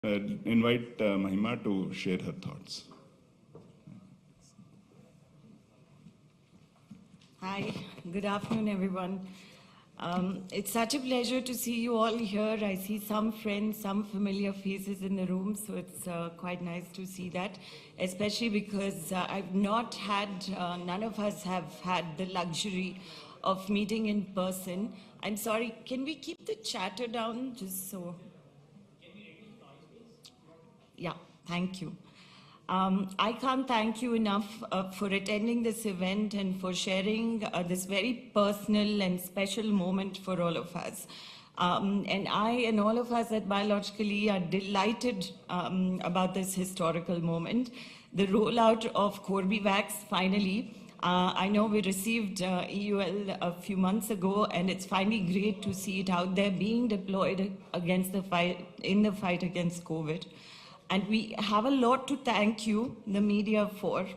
invite Mahima to share her thoughts. Hi, good afternoon, everyone. It's such a pleasure to see you all here. I see some friends, some familiar faces in the room, so it's quite nice to see that, especially because I've not had, none of us have had the luxury of meeting in person. I'm sorry, can we keep the chatter down just so? Yeah, thank you. I can't thank you enough for attending this event and for sharing this very personal and special moment for all of us. And I and all of us at Biologically are delighted about this historical moment. The rollout of Carbivox finally. I know we received EUL a few months ago, and it's finally great to see it out there being deployed against the in the fight against COVID. And we have a lot to thank you, the media, for.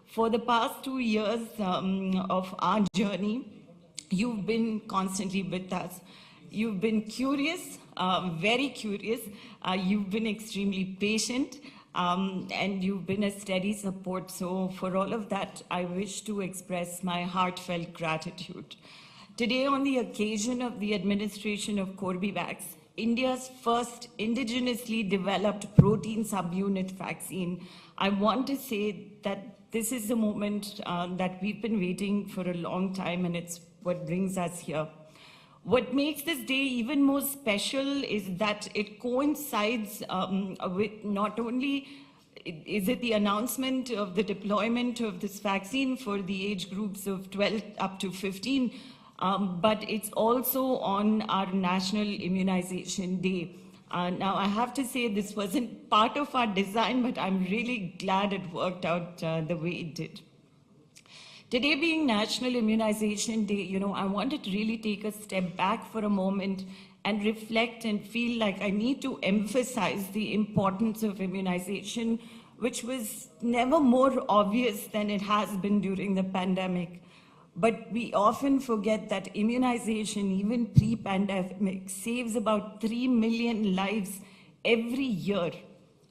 For the past 2 years of our journey, you've been constantly with us. You've been curious, very curious. You've been extremely patient, and you've been a steady support. So for all of that, I wish to express my heartfelt gratitude. Today, on the occasion of the administration of Carbivox, India's first indigenously developed protein subunit vaccine, I want to say that this is the moment that we've been waiting for a long time, and it's what brings us here. What makes this day even more special is that it coincides with not only is it the announcement of the deployment of this vaccine for the age groups of 12 up to 15, but it's also on our National Immunization Day. Now, I have to say this wasn't part of our design, but I'm really glad it worked out the way it did. Today being National Immunization Day, I wanted to really take a step back for a moment and reflect and feel like I need to emphasize the importance of immunization, which was never more obvious than it has been during the pandemic. But we often forget that immunization, even pre-pandemic, saves about 3 million lives every year.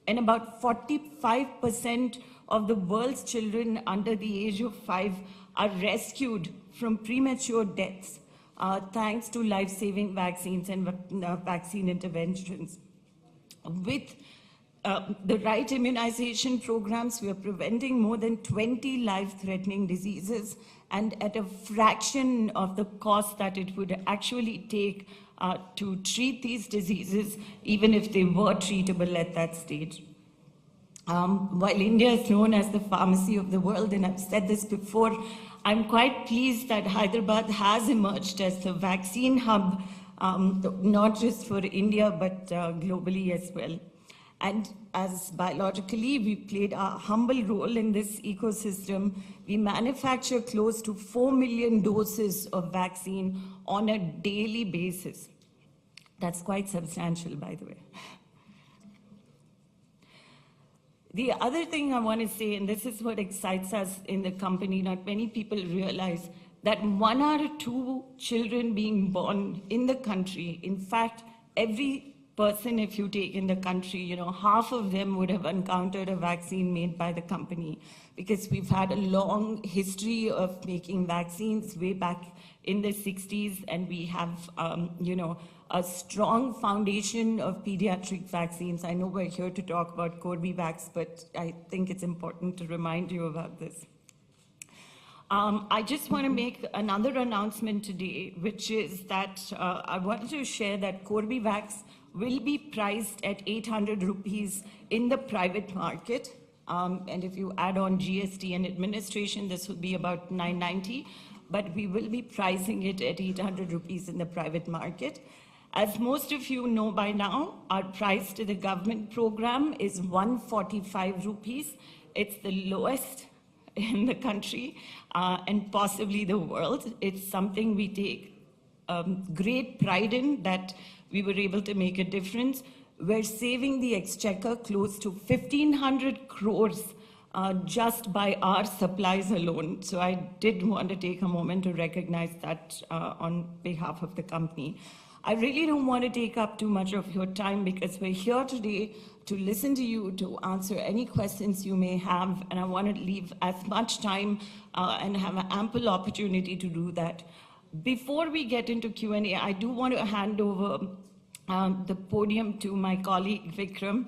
And about 45% of the world's children under the age of 5 are rescued from premature deaths, thanks to life-saving vaccines and vaccine interventions. With the right immunization programs, we are preventing more than 20 life-threatening diseases, and at a fraction of the cost that it would actually take to treat these diseases, even if they were treatable at that stage. While India is known as the pharmacy of the world, and I've said this before, I'm quite pleased that Hyderabad has emerged as the vaccine hub, not just for India, but globally as well. And as Biologically, we played a humble role in this ecosystem. We manufacture close to 4 million doses of vaccine on a daily basis. That's quite substantial, by the way. The other thing I want to say, and this is what excites us in the company, not many people realize that 1 out of 2 children being born in the country, in fact, every person, if you take in the country, half of them would have encountered a vaccine made by the company, because we've had a long history of making vaccines way back in the 60s, and we have, a strong foundation of pediatric vaccines. I know we're here to talk about Carbivox, but I think it's important to remind you about this. I just want to make another announcement today, which is that I wanted to share that Carbivox will be priced at 800 rupees in the private market. And if you add on GST and administration, this will be about 990, but we will be pricing it at 800 rupees in the private market. As most of you know by now, our price to the government program is 145 rupees. It's the lowest in the country and possibly the world. It's something we take great pride in, that we were able to make a difference. We're saving the exchequer close to 1,500 crores just by our supplies alone. So I did want to take a moment to recognize that on behalf of the company. I really don't want to take up too much of your time, because we're here today to listen to you, to answer any questions you may have, and I want to leave as much time and have an ample opportunity to do that. Before we get into Q&A, I do want to hand over the podium to my colleague Vikram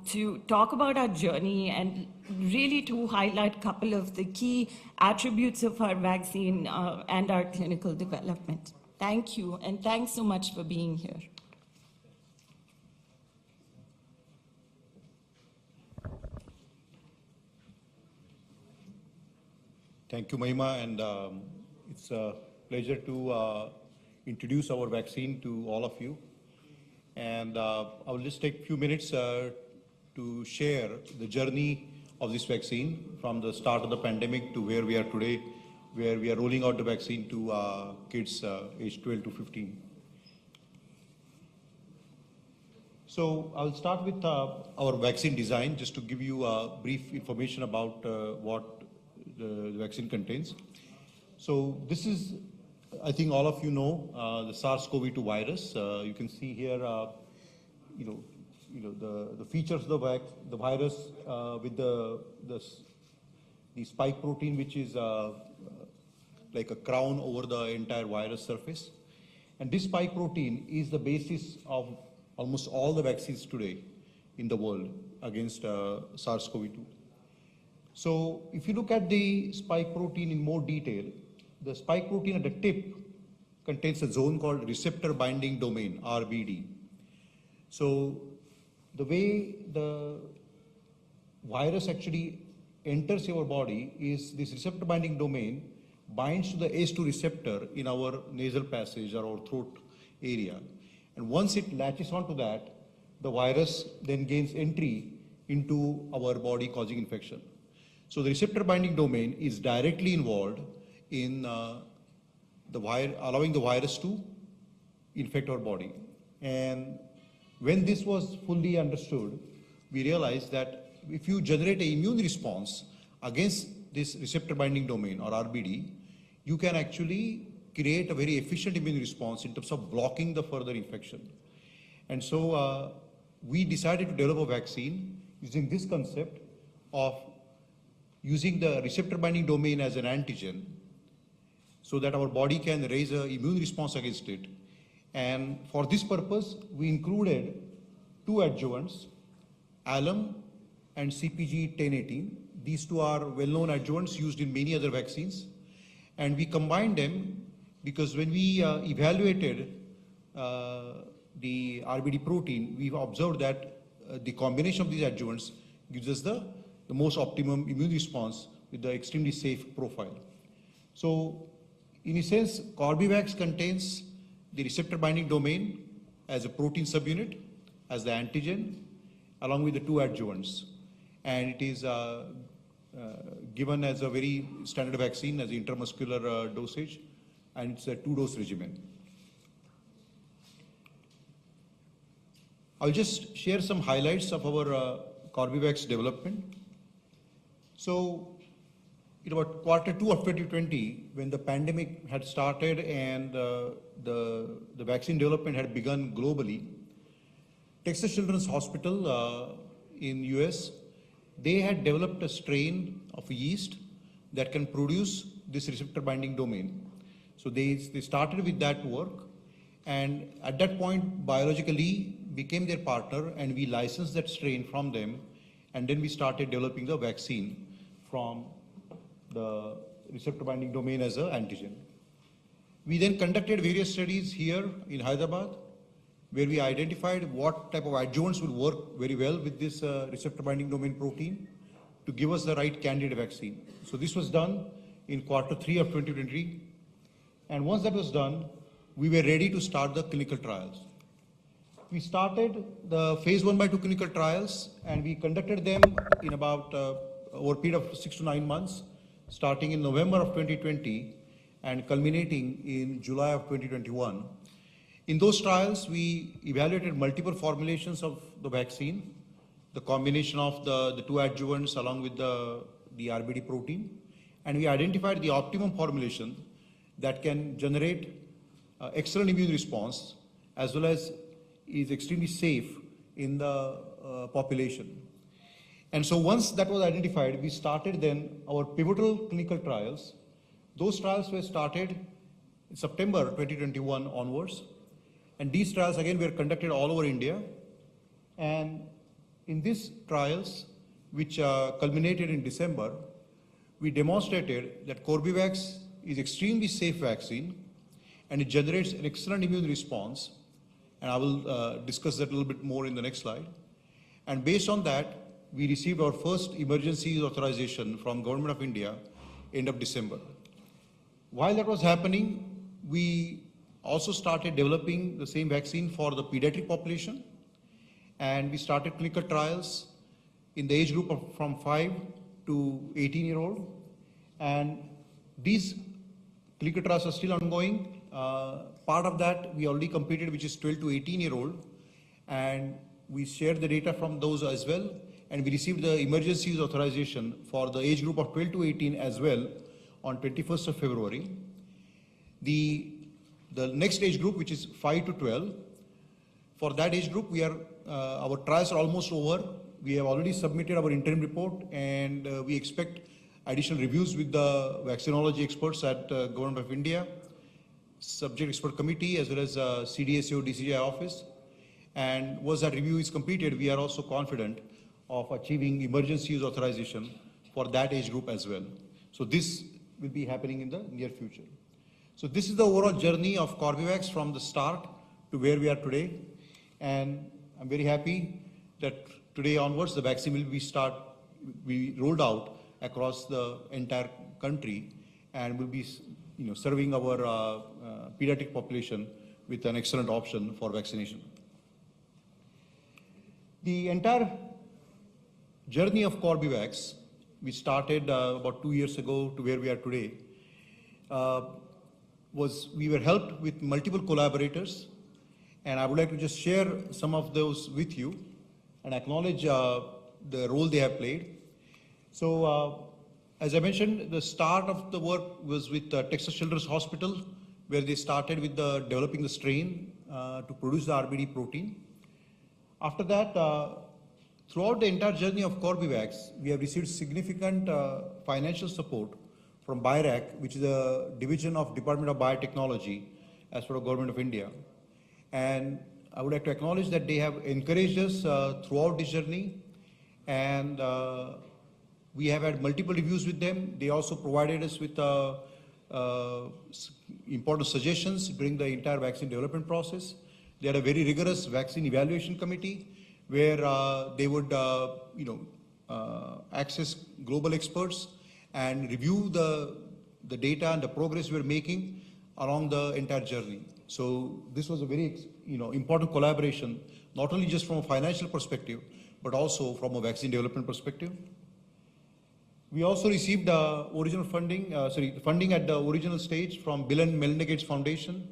to talk about our journey and really to highlight a couple of the key attributes of our vaccine and our clinical development. Thank you, and thanks so much for being here. Thank you, Mahima, and it's a pleasure to introduce our vaccine to all of you. And I will just take a few minutes to share the journey of this vaccine from the start of the pandemic to where we are today, where we are rolling out the vaccine to kids aged 12 to 15. So I'll start with our vaccine design, just to give you brief information about what the vaccine contains. So this is, I think all of you know, the SARS-CoV-2 virus. You can see here, the features of the virus with the spike protein, which is like a crown over the entire virus surface. And this spike protein is the basis of almost all the vaccines today in the world against SARS-CoV-2. So if you look at the spike protein in more detail, the spike protein at the tip contains a zone called receptor binding domain, RBD. So the way the virus actually enters your body is this receptor binding domain binds to the ACE2 receptor in our nasal passage or our throat area. And once it latches onto that, the virus then gains entry into our body, causing infection. So the receptor binding domain is directly involved in allowing the virus to infect our body. And when this was fully understood, we realized that if you generate an immune response against this receptor binding domain or RBD, you can actually create a very efficient immune response in terms of blocking the further infection. And so we decided to develop a vaccine using this concept of using the receptor binding domain as an antigen so that our body can raise an immune response against it. And for this purpose, we included two adjuvants, alum and CpG 1018. These two are well-known adjuvants used in many other vaccines. And we combined them because when we evaluated the RBD protein, we've observed that the combination of these adjuvants gives us the most optimum immune response with the extremely safe profile. So in a sense, Carbivox contains the receptor binding domain as a protein subunit, as the antigen, along with the two adjuvants. And it is given as a very standard vaccine as intramuscular dosage, and it's a 2-dose regimen. I'll just share some highlights of our Carbivox development. So, in about Q2 of 2020, when the pandemic had started and the vaccine development had begun globally, Texas Children's Hospital in US, they had developed a strain of yeast that can produce this receptor binding domain. So they started with that work, and at that point, Biologically became their partner, and we licensed that strain from them, and then we started developing the vaccine from the receptor binding domain as an antigen. We then conducted various studies here in Hyderabad, where we identified what type of adjuvants will work very well with this receptor binding domain protein to give us the right candidate vaccine. So this was done in Q3 of 2020. And once that was done, we were ready to start the clinical trials. We started the phase 1/2 clinical trials, and we conducted them in about over a period of 6 to 9 months, starting in November of 2020 and culminating in July of 2021. In those trials, we evaluated multiple formulations of the vaccine, the combination of the two adjuvants along with the RBD protein, and we identified the optimum formulation that can generate excellent immune response as well as is extremely safe in the population. And so once that was identified, we started then our pivotal clinical trials. Those trials were started in September 2021 onwards. And these trials again were conducted all over India. And in these trials, which culminated in December, we demonstrated that Carbivox is extremely safe vaccine and it generates an excellent immune response. And I will discuss that a little bit more in the next slide. And based on that, we received our first emergency authorization from Government of India end of December. While that was happening, we also started developing the same vaccine for the pediatric population. And we started clinical trials in the age group of from 5 to 18-year-old. And these clinical trials are still ongoing. Part of that we already completed, which is 12 to 18-year-old. And we shared the data from those as well. And we received the emergency use authorization for the age group of 12 to 18 as well on 21st of February. The next age group, which is 5 to 12, for that age group, our trials are almost over. We have already submitted our interim report, and we expect additional reviews with the vaccinology experts at Government of India, Subject Expert Committee, as well as CDSO, DCGI office. And once that review is completed, we are also confident of achieving emergency use authorization for that age group as well. So this will be happening in the near future. So this is the overall journey of Carbivox from the start to where we are today. And I'm very happy that today onwards the vaccine will be rolled out across the entire country and will be serving our pediatric population with an excellent option for vaccination. The entire journey of Carbivox, we started about 2 years ago to where we are today, we were helped with multiple collaborators, and I would like to just share some of those with you and acknowledge the role they have played. So, as I mentioned, the start of the work was with Texas Children's Hospital, where they started with developing the strain to produce the RBD protein. After that, throughout the entire journey of Carbivox, we have received significant financial support from BIRAC, which is a division of Department of Biotechnology as per the Government of India. And I would like to acknowledge that they have encouraged us throughout this journey, and we have had multiple reviews with them. They also provided us with important suggestions during the entire vaccine development process. They had a very rigorous vaccine evaluation committee where they would access global experts and review the data and the progress we're making along the entire journey. So this was a very important collaboration, not only just from a financial perspective, but also from a vaccine development perspective. We also received funding at the original stage from Bill and Melinda Gates Foundation.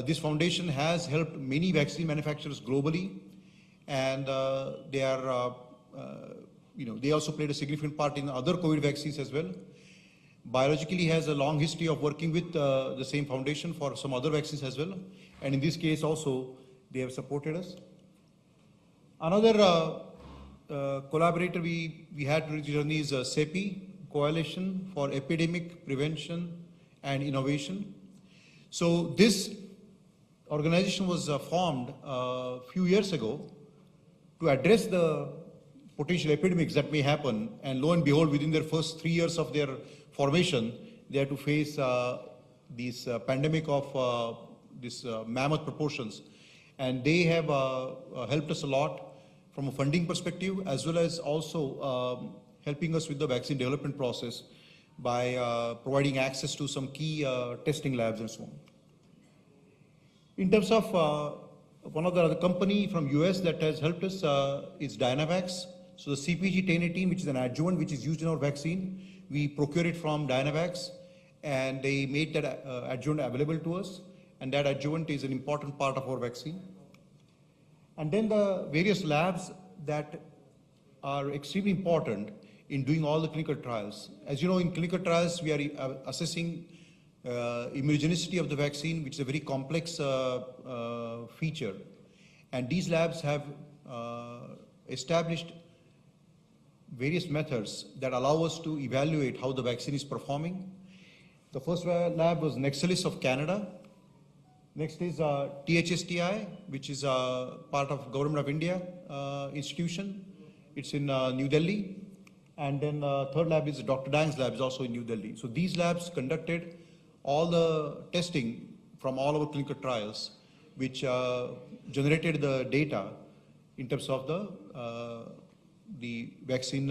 This foundation has helped many vaccine manufacturers globally, and they also played a significant part in other COVID vaccines as well. Biologically has a long history of working with the same foundation for some other vaccines as well, and in this case also they have supported us. Another collaborator we had during the journey is CEPI, Coalition for Epidemic Prevention and Innovation. So this organization was formed a few years ago to address the potential epidemics that may happen, and lo and behold, within their first 3 years of their formation, they had to face this pandemic of this mammoth proportions. And they have helped us a lot from a funding perspective, as well as also helping us with the vaccine development process by providing access to some key testing labs and so on. In terms of one of the other company from US that has helped us is Dynavax. So the CpG 1018, which is an adjuvant which is used in our vaccine, we procure it from Dynavax, and they made that adjuvant available to us, and that adjuvant is an important part of our vaccine. And then the various labs that are extremely important in doing all the clinical trials. As you know, in clinical trials, we are assessing immunogenicity of the vaccine, which is a very complex feature. And these labs have established various methods that allow us to evaluate how the vaccine is performing. The first lab was Nexalis of Canada. Next is THSTI, which is part of Government of India institution. It's in New Delhi. And then third lab is Dr. Dang's lab, is also in New Delhi. So these labs conducted all the testing from all our clinical trials, which generated the data in terms of the vaccine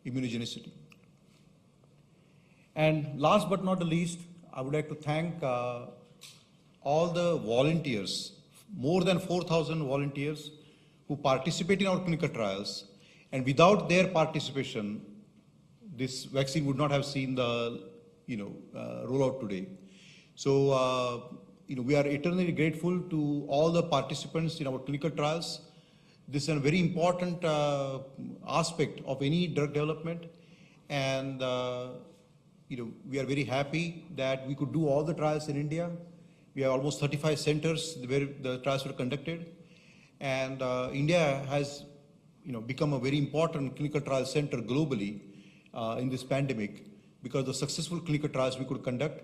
immunogenicity. And last but not the least, I would like to thank all the volunteers, more than 4,000 volunteers who participate in our clinical trials. And without their participation, this vaccine would not have seen the rollout today. So we are eternally grateful to all the participants in our clinical trials. This is a very important aspect of any drug development, and we are very happy that we could do all the trials in India. We have almost 35 centers where the trials were conducted, and India has become a very important clinical trial center globally in this pandemic because of the successful clinical trials we could conduct,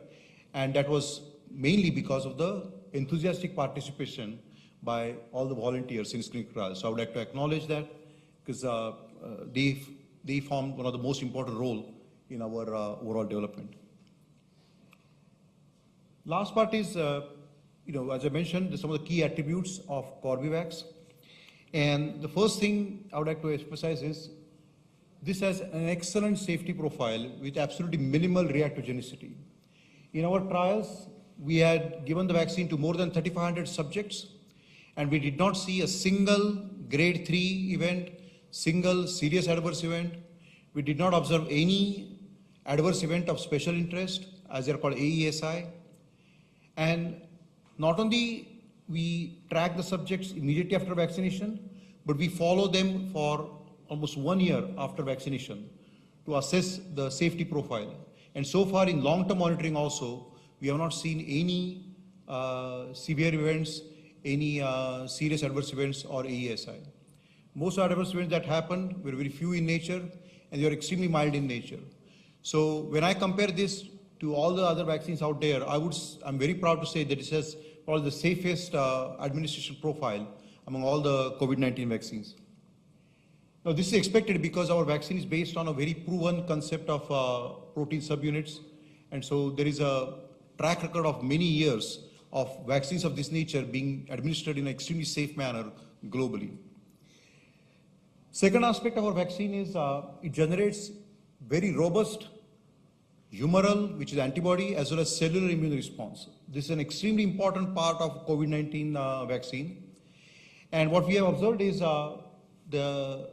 and that was mainly because of the enthusiastic participation by all the volunteers in clinical trials. So I would like to acknowledge that because they formed one of the most important role in our overall development. Last part is, as I mentioned, some of the key attributes of Carbivox. And the first thing I would like to emphasize is this has an excellent safety profile with absolutely minimal reactogenicity. In our trials, we had given the vaccine to more than 3,500 subjects, and we did not see a single grade 3 event, single serious adverse event. We did not observe any adverse event of special interest, as they are called AESI. And not only we track the subjects immediately after vaccination, but we follow them for almost 1 year after vaccination to assess the safety profile. And so far in long-term monitoring also, we have not seen any severe events, any serious adverse events or AESI. Most adverse events that happened were very few in nature, and they are extremely mild in nature. So when I compare this to all the other vaccines out there, I'm very proud to say that it has probably the safest administration profile among all the COVID-19 vaccines. Now this is expected because our vaccine is based on a very proven concept of protein subunits, and so there is a track record of many years of vaccines of this nature being administered in an extremely safe manner globally. Second aspect of our vaccine is it generates very robust humoral, which is antibody, as well as cellular immune response. This is an extremely important part of COVID-19 vaccine. And what we have observed is the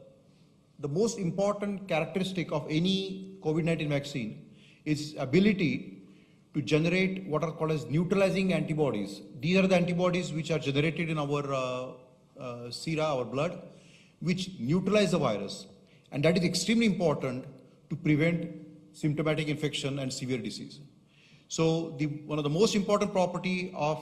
most important characteristic of any COVID-19 vaccine is ability to generate what are called as neutralizing antibodies. These are the antibodies which are generated in our sera, our blood, which neutralize the virus. And that is extremely important to prevent symptomatic infection and severe disease. So one of the most important property of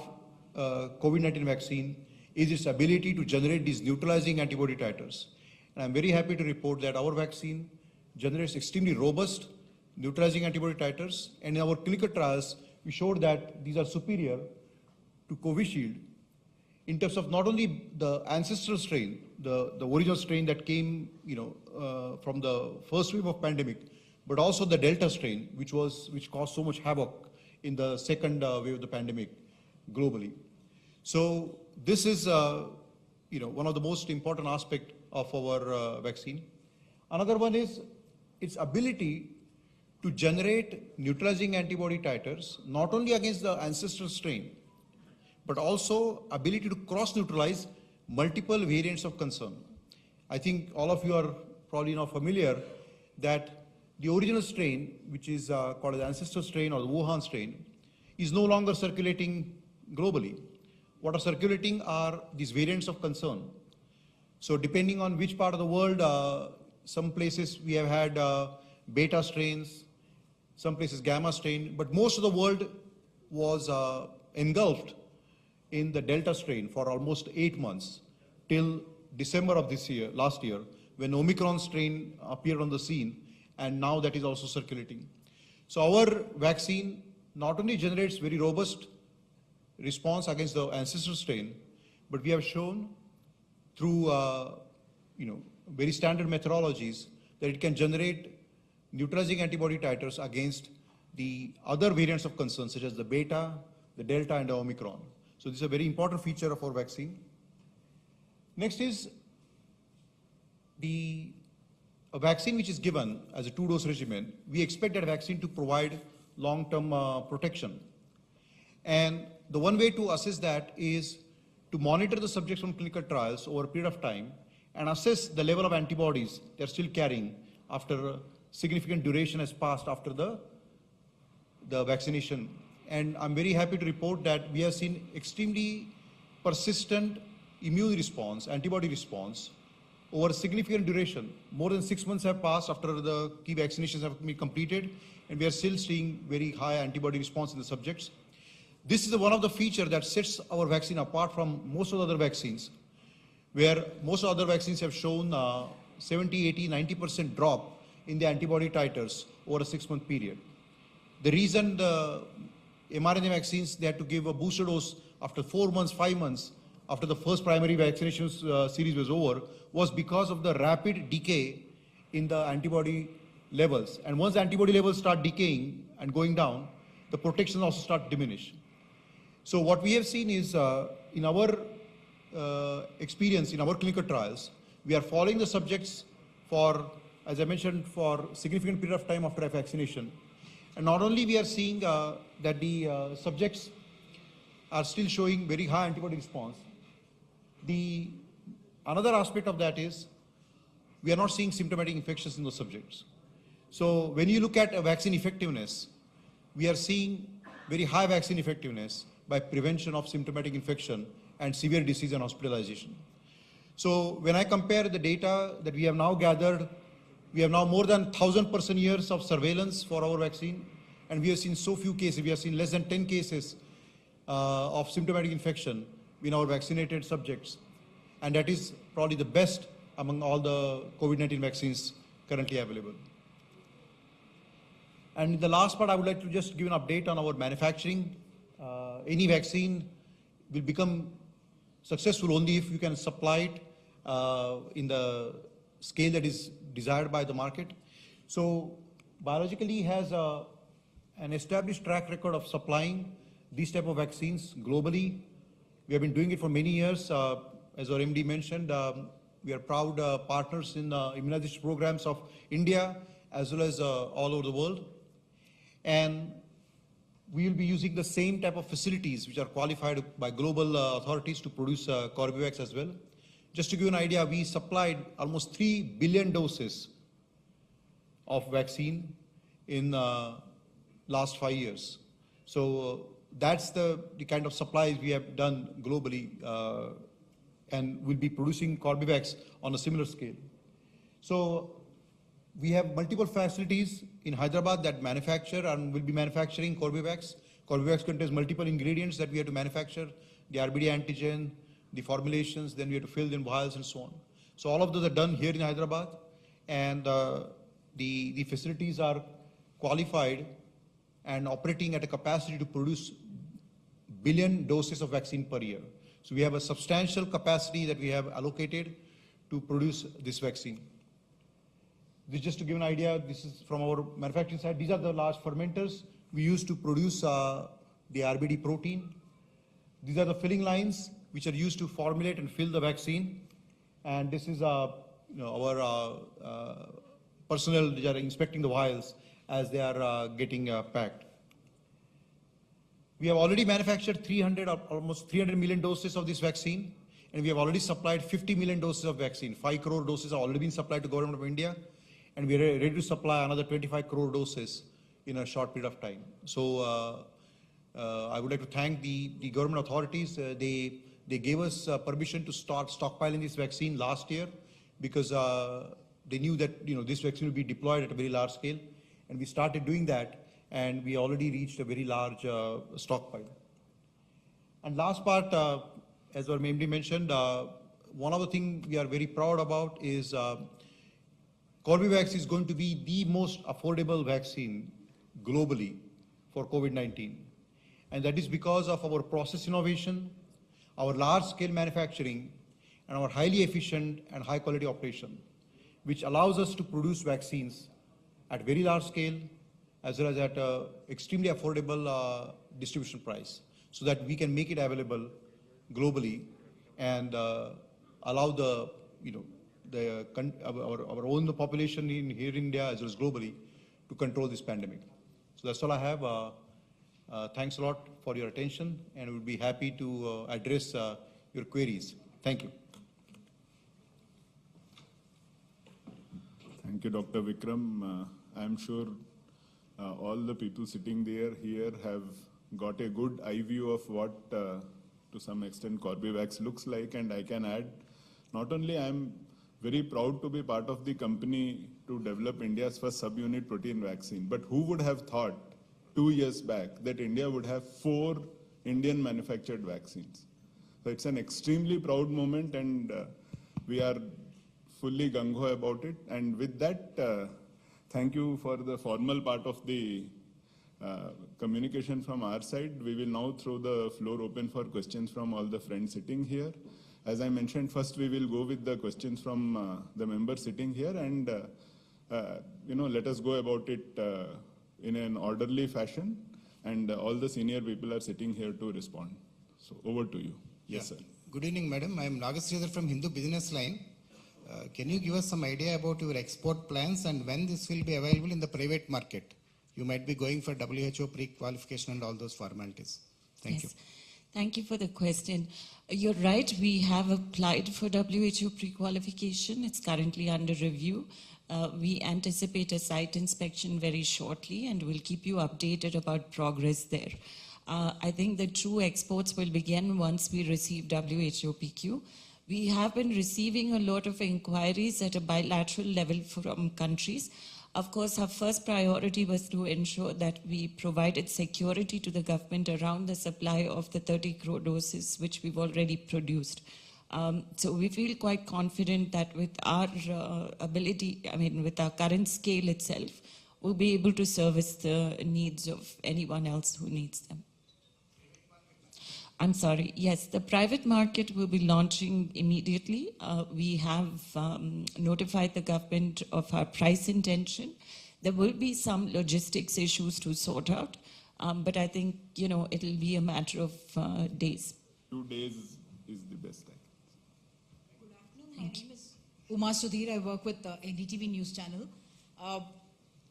COVID-19 vaccine is its ability to generate these neutralizing antibody titers. And I'm very happy to report that our vaccine generates extremely robust neutralizing antibody titers, and in our clinical trials, we showed that these are superior to Covishield in terms of not only the ancestral strain, the original strain that came from the first wave of pandemic, but also the Delta strain, which caused so much havoc in the second wave of the pandemic globally. So this is one of the most important aspects of our vaccine. Another one is its ability to generate neutralizing antibody titers, not only against the ancestral strain, but also ability to cross-neutralize multiple variants of concern. I think all of you are probably now familiar that the original strain, which is called the ancestral strain or the Wuhan strain, is no longer circulating globally. What are circulating are these variants of concern. So depending on which part of the world, some places we have had beta strains, some places gamma strain, but most of the world was engulfed in the Delta strain for almost 8 months till December of last year, when Omicron strain appeared on the scene, and now that is also circulating. So our vaccine not only generates very robust response against the ancestral strain, but we have shown through very standard methodologies that it can generate neutralizing antibody titers against the other variants of concern, such as the beta, the delta, and the Omicron. So this is a very important feature of our vaccine. Next is a vaccine which is given as a 2-dose regimen. We expect that vaccine to provide long-term protection. And the one way to assess that is to monitor the subjects from clinical trials over a period of time and assess the level of antibodies they're still carrying after a significant duration has passed after the vaccination. And I'm very happy to report that we have seen extremely persistent immune response, antibody response, over a significant duration. More than 6 months have passed after the key vaccinations have been completed, and we are still seeing very high antibody response in the subjects. This is one of the features that sets our vaccine apart from most of the other vaccines, where most of the other vaccines have shown 70, 80, 90% drop in the antibody titers over a 6-month period. The reason the mRNA vaccines, they had to give a booster dose after 4 months, 5 months, after the first primary vaccination series was over, was because of the rapid decay in the antibody levels. And once the antibody levels start decaying and going down, the protection also start to diminish. So what we have seen is in our experience, in our clinical trials, we are following the subjects for, as I mentioned, for significant period of time after vaccination. And not only we are seeing that the subjects are still showing very high antibody response, another aspect of that is we are not seeing symptomatic infections in those subjects. So when you look at a vaccine effectiveness, we are seeing very high vaccine effectiveness by prevention of symptomatic infection and severe disease and hospitalization. So when I compare the data that we have now gathered, we have now more than 1,000 person years of surveillance for our vaccine, and we have seen so few cases. We have seen less than 10 cases of symptomatic infection in our vaccinated subjects. And that is probably the best among all the COVID-19 vaccines currently available. And the last part, I would like to just give an update on our manufacturing. Any vaccine will become successful only if you can supply it in the scale that is desired by the market. So Biologically has an established track record of supplying these type of vaccines globally. We have been doing it for many years. As our MD mentioned, we are proud partners in immunization programs of India as well as all over the world. And we will be using the same type of facilities which are qualified by global authorities to produce Carbivox as well. Just to give you an idea, we supplied almost 3 billion doses of vaccine in last 5 years. So that's the kind of supplies we have done globally and will be producing Carbivox on a similar scale. So we have multiple facilities in Hyderabad that manufacture and will be manufacturing Carbivox. Carbivox contains multiple ingredients that we have to manufacture, the RBD antigen, the formulations, then we have to fill in vials and so on. So all of those are done here in Hyderabad, and the facilities are qualified and operating at a capacity to produce billion doses of vaccine per year. So we have a substantial capacity that we have allocated to produce this vaccine. This just to give an idea, this is from our manufacturing side. These are the large fermenters we use to produce the RBD protein. These are the filling lines which are used to formulate and fill the vaccine. And this is our personnel that are inspecting the vials as they are getting packed. We have already manufactured almost 300 million doses of this vaccine, and we have already supplied 50 million doses of vaccine. 5 crore doses have already been supplied to the government of India, and we are ready to supply another 25 crore doses in a short period of time. So I would like to thank the government authorities. They gave us permission to start stockpiling this vaccine last year because they knew that this vaccine would be deployed at a very large scale, and we started doing that, and we already reached a very large stockpile. And last part, as our MD mentioned, one of the things we are very proud about is Carbivox is going to be the most affordable vaccine globally for COVID-19. And that is because of our process innovation, our large-scale manufacturing, and our highly efficient and high-quality operation, which allows us to produce vaccines at very large scale as well as at an extremely affordable distribution price, so that we can make it available globally and allow the, our own population here in India as well as globally to control this pandemic. So that's all I have. Thanks a lot for your attention, and we'll be happy to address your queries. Thank you. Thank you, Dr. Vikram. I'm sure all the people sitting here have got a good eye view of what, to some extent, Carbivox looks like. And I can add, not only I'm very proud to be part of the company to develop India's first subunit protein vaccine, but who would have thought 2 years back that India would have 4 Indian manufactured vaccines? So it's an extremely proud moment, and we are fully gung-ho about it. And with that, thank you for the formal part of the communication from our side. We will now throw the floor open for questions from all the friends sitting here. As I mentioned, first we will go with the questions from the members sitting here, and let us go about it in an orderly fashion, and all the senior people are sitting here to respond. So over to you. Yes, sir. Good evening, madam. I am Nagasridhar from Hindu Business Line. Can you give us some idea about your export plans and when this will be available in the private market? You might be going for WHO pre-qualification and all those formalities. Thank you. Thank you for the question. You're right, we have applied for WHO pre-qualification. It's currently under review. We anticipate a site inspection very shortly, and we'll keep you updated about progress there. I think the true exports will begin once we receive WHO PQ. We have been receiving a lot of inquiries at a bilateral level from countries. Of course, our first priority was to ensure that we provided security to the government around the supply of the 30 crore doses, which we've already produced. So we feel quite confident that with our with our current scale itself, we'll be able to service the needs of anyone else who needs them. I'm sorry, yes, the private market will be launching immediately. We have notified the government of our price intention. There will be some logistics issues to sort out, but I think, it'll be a matter of days. 2 days is the best time. Good afternoon, my name is Uma Sudhir. I work with the NDTV News Channel.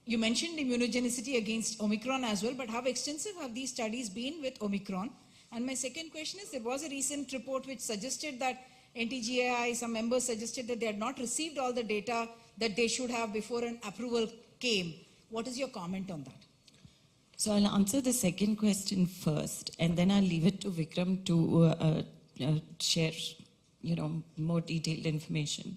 You mentioned immunogenicity against Omicron as well, but how extensive have these studies been with Omicron? And my second question is, there was a recent report which suggested that NTGAI, some members suggested that they had not received all the data that they should have before an approval came. What is your comment on that? So I'll answer the second question first, and then I'll leave it to Vikram to share, more detailed information.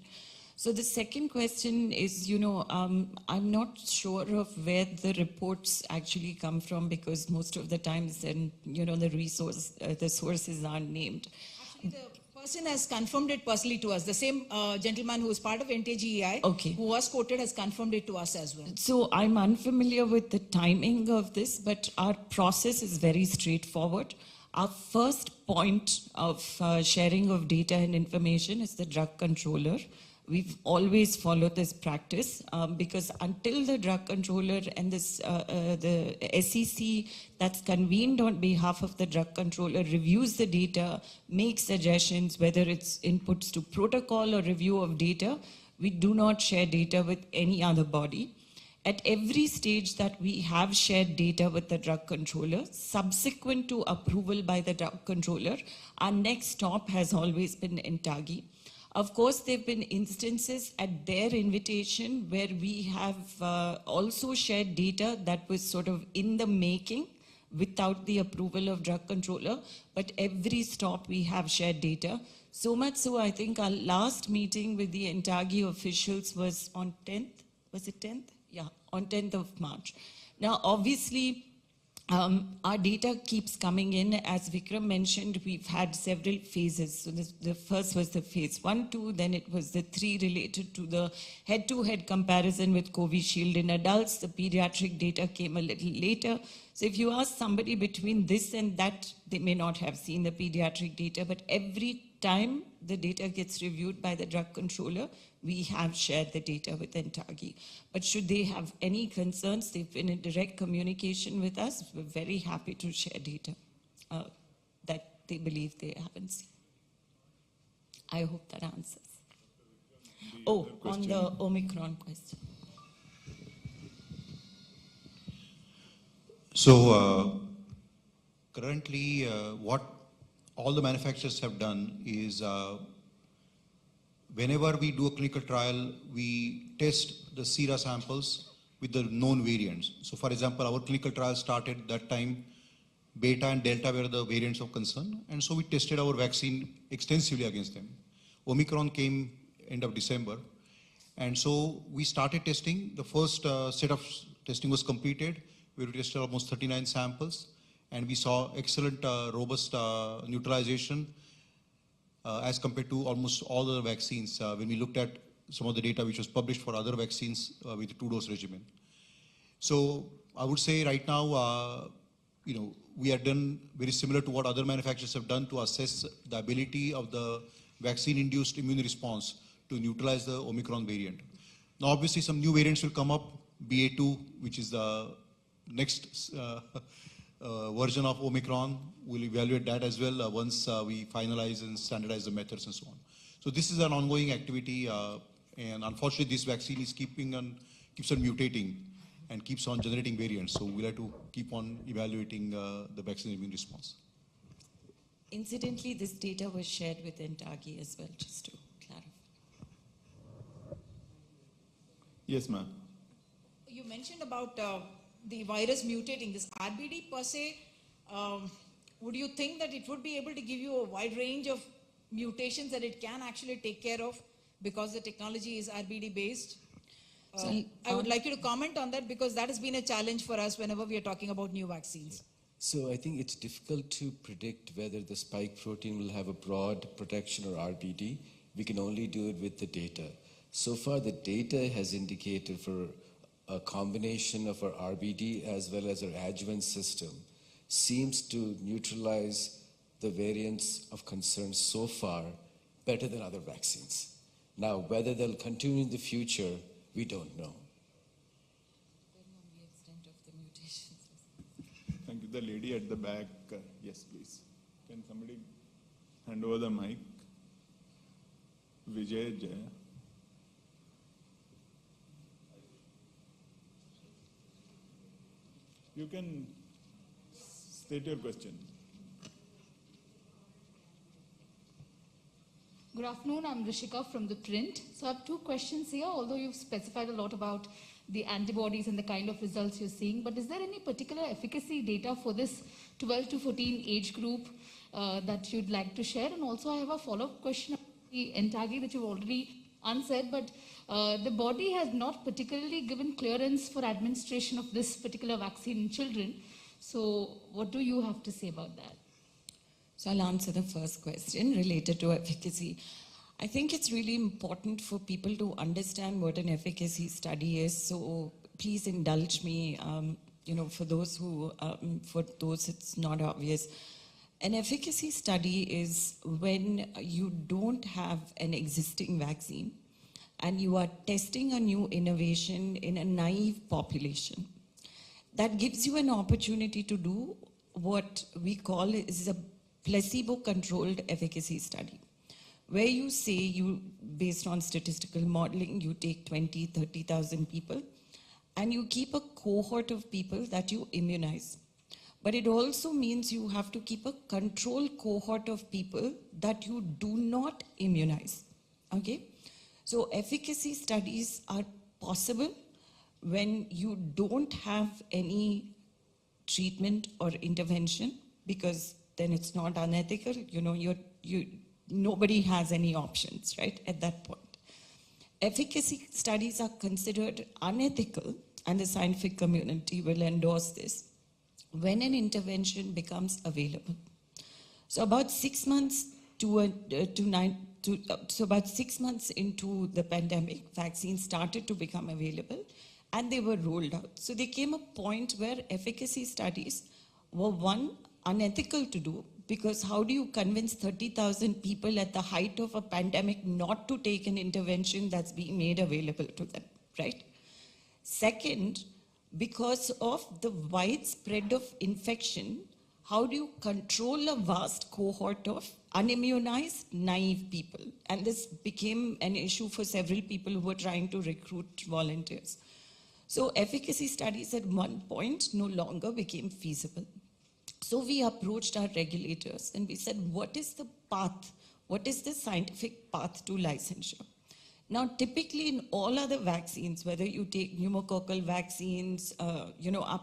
So the second question is, I'm not sure of where the reports actually come from, because most of the times then, the sources aren't named. Actually, the person has confirmed it personally to us. The same gentleman who is part of NTGEI, who was quoted, has confirmed it to us as well. So I'm unfamiliar with the timing of this, but our process is very straightforward. Our first point of sharing of data and information is the drug controller. We've always followed this practice because until the drug controller and this, the SEC that's convened on behalf of the drug controller reviews the data, makes suggestions, whether it's inputs to protocol or review of data, we do not share data with any other body. At every stage that we have shared data with the drug controller, subsequent to approval by the drug controller, our next stop has always been Intagi. Of course, there have been instances at their invitation where we have also shared data that was sort of in the making without the approval of drug controller, but every stop we have shared data. So much so, I think our last meeting with the Intagi officials was on 10th, was it 10th? Yeah, on 10th of March. Now, obviously, Our data keeps coming in. As Vikram mentioned, we've had several phases. So the first was the phase 1, 2, then it was the 3 related to the head-to-head comparison with Covishield in adults. The pediatric data came a little later. So if you ask somebody between this and that, they may not have seen the pediatric data, but every time the data gets reviewed by the drug controller, we have shared the data with Entagi. But should they have any concerns, they've been in direct communication with us. We're very happy to share data that they believe they haven't seen. I hope that answers. Oh, on the Omicron question. So currently, what all the manufacturers have done is whenever we do a clinical trial, we test the sera samples with the known variants. So for example, our clinical trial started that time, beta and delta were the variants of concern, and so we tested our vaccine extensively against them. Omicron came end of December, and so we started testing. The first set of testing was completed. We tested almost 39 samples, and we saw excellent, robust neutralization as compared to almost all the vaccines when we looked at some of the data which was published for other vaccines with the 2-dose regimen. So I would say right now, we are done very similar to what other manufacturers have done to assess the ability of the vaccine-induced immune response to neutralize the Omicron variant. Now, obviously, some new variants will come up, BA2, which is the next version of Omicron. We'll evaluate that as well once we finalize and standardize the methods and so on. So this is an ongoing activity, and unfortunately, this vaccine is keeps on mutating and keeps on generating variants. So we'll have to keep on evaluating the vaccine immune response. Incidentally, this data was shared with Entagi as well, just to clarify. Yes, ma'am. You mentioned about the virus mutating, this RBD per se. Would you think that it would be able to give you a wide range of mutations that it can actually take care of because the technology is RBD based? I would like you to comment on that because that has been a challenge for us whenever we are talking about new vaccines. So I think it's difficult to predict whether the spike protein will have a broad protection or RBD. We can only do it with the data. So far, the data has indicated for a combination of our RBD as well as our adjuvant system seems to neutralize the variants of concern so far better than other vaccines. Now, whether they'll continue in the future, we don't know. Thank you. The lady at the back, yes, please. Can somebody hand over the mic? Vijay Jaya. You can state your question. Good afternoon, I'm Rishika from The Print. So I have 2 questions here, although you've specified a lot about the antibodies and the kind of results you're seeing. But is there any particular efficacy data for this 12 to 14 age group that you'd like to share? And also I have a follow-up question on the Entagi that you've already answered, but the body has not particularly given clearance for administration of this particular vaccine in children. So what do you have to say about that? So I'll answer the first question related to efficacy. I think it's really important for people to understand what an efficacy study is. So please indulge me, for those it's not obvious. An efficacy study is when you don't have an existing vaccine and you are testing a new innovation in a naive population. That gives you an opportunity to do what we call is a placebo-controlled efficacy study, where you say based on statistical modeling, you take 20, 30,000 people and you keep a cohort of people that you immunize. But it also means you have to keep a control cohort of people that you do not immunize, okay? So efficacy studies are possible when you don't have any treatment or intervention, because then it's not unethical. Nobody has any options, right, at that point. Efficacy studies are considered unethical, and the scientific community will endorse this, when an intervention becomes available. So about 6 months so about 6 months into the pandemic, vaccines started to become available and they were rolled out. So there came a point where efficacy studies were, one, unethical to do, because how do you convince 30,000 people at the height of a pandemic not to take an intervention that's being made available to them, right? Second, because of the widespread of infection, how do you control a vast cohort of unimmunized, naive people? And this became an issue for several people who were trying to recruit volunteers. So efficacy studies at one point no longer became feasible. So we approached our regulators and we said, what is the path? What is the scientific path to licensure? Now, typically in all other vaccines, whether you take pneumococcal vaccines, are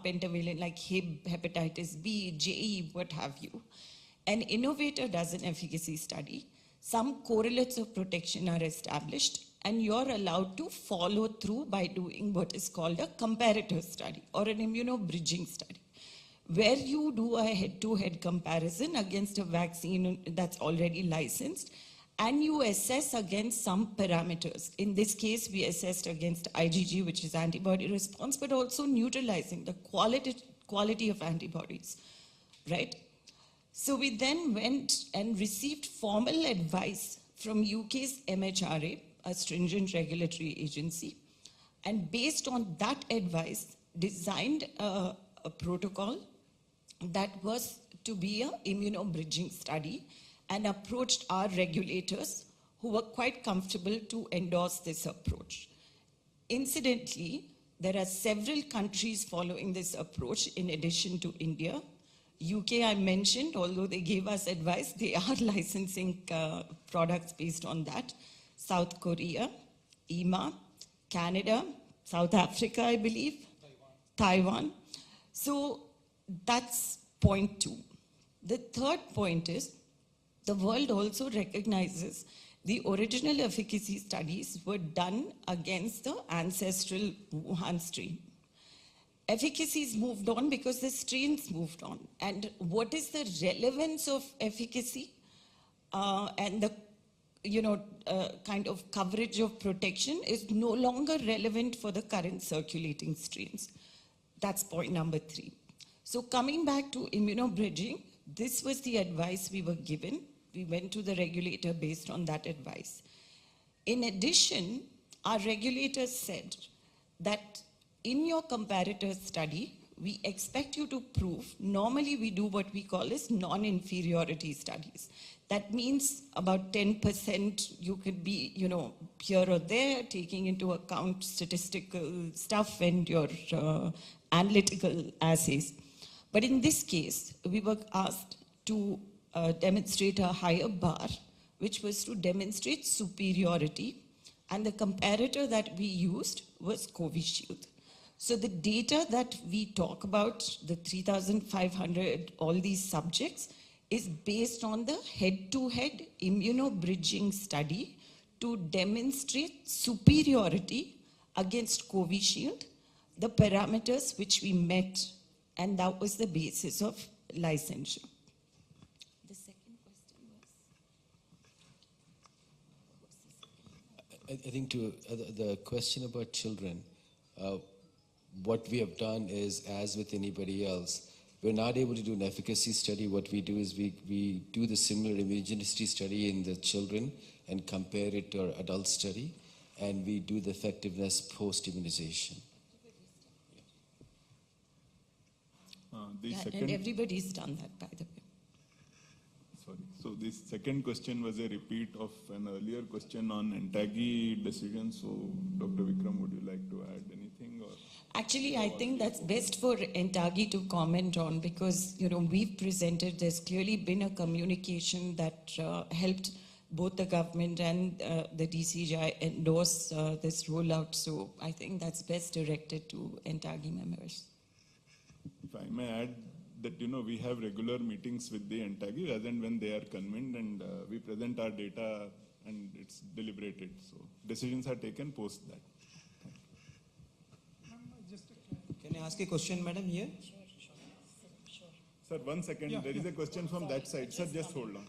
pentavalent like Hib, hepatitis B, JE, what have you, an innovator does an efficacy study, some correlates of protection are established, and you're allowed to follow through by doing what is called a comparator study or an immunobridging study, where you do a head-to-head comparison against a vaccine that's already licensed, and you assess against some parameters. In this case, we assessed against IgG, which is antibody response, but also neutralizing the quality of antibodies, right? So we then went and received formal advice from UK's MHRA, a stringent regulatory agency, and based on that advice, designed a protocol that was to be an immunobridging study, and approached our regulators who were quite comfortable to endorse this approach. Incidentally, there are several countries following this approach in addition to India. UK I mentioned, although they gave us advice, they are licensing products based on that. South Korea, EMA, Canada, South Africa, I believe, Taiwan. So that's point 2. The third point is, the world also recognizes the original efficacy studies were done against the ancestral Wuhan strain. Efficacies moved on because the strains moved on. And what is the relevance of efficacy and the kind of coverage of protection is no longer relevant for the current circulating strains. That's point number 3. So coming back to immunobridging, this was the advice we were given. We went to the regulator based on that advice. In addition, our regulators said that in your comparator study, we expect you to prove, normally we do what we call as non-inferiority studies. That means about 10% you could be, here or there, taking into account statistical stuff and your analytical assays. But in this case, we were asked to demonstrate a higher bar, which was to demonstrate superiority, and the comparator that we used was Covishield. So the data that we talk about, the 3,500, all these subjects, is based on the head-to-head immunobridging study to demonstrate superiority against Covishield, the parameters which we met, and that was the basis of licensure. The second question was? I think to the question about children, what we have done is, as with anybody else, we're not able to do an efficacy study. What we do is we do the similar immunogenicity study in the children and compare it to our adult study, and we do the effectiveness post-immunization. And everybody's done that, by the way. Sorry. So this second question was a repeat of an earlier question on Entagi decision. So Dr. Vikram, would you like to add anything? Or? Actually, I think that's best for Entagi to comment on, because we've presented, there's clearly been a communication that helped both the government and the DCGI endorse this rollout. So I think that's best directed to Entagi members. If I may add that, we have regular meetings with the Entagi as and when they are convened, and we present our data and it's deliberated. So decisions are taken post that. Can I ask a question, madam, here? Sir, 1 second. Yeah, There is a question from that side. Sir, just hold on.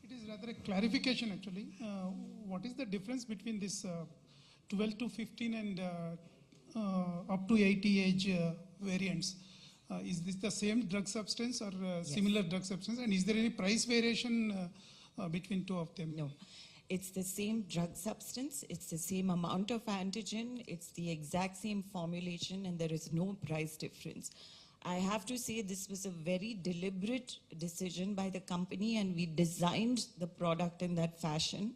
It is rather a clarification actually. What is the difference between this 12 to 15 and up to 80 age variants? Is this the same drug substance or similar drug substance? And is there any price variation between two of them? No, it's the same drug substance, it's the same amount of antigen, it's the exact same formulation, and there is no price difference. I have to say this was a very deliberate decision by the company, and we designed the product in that fashion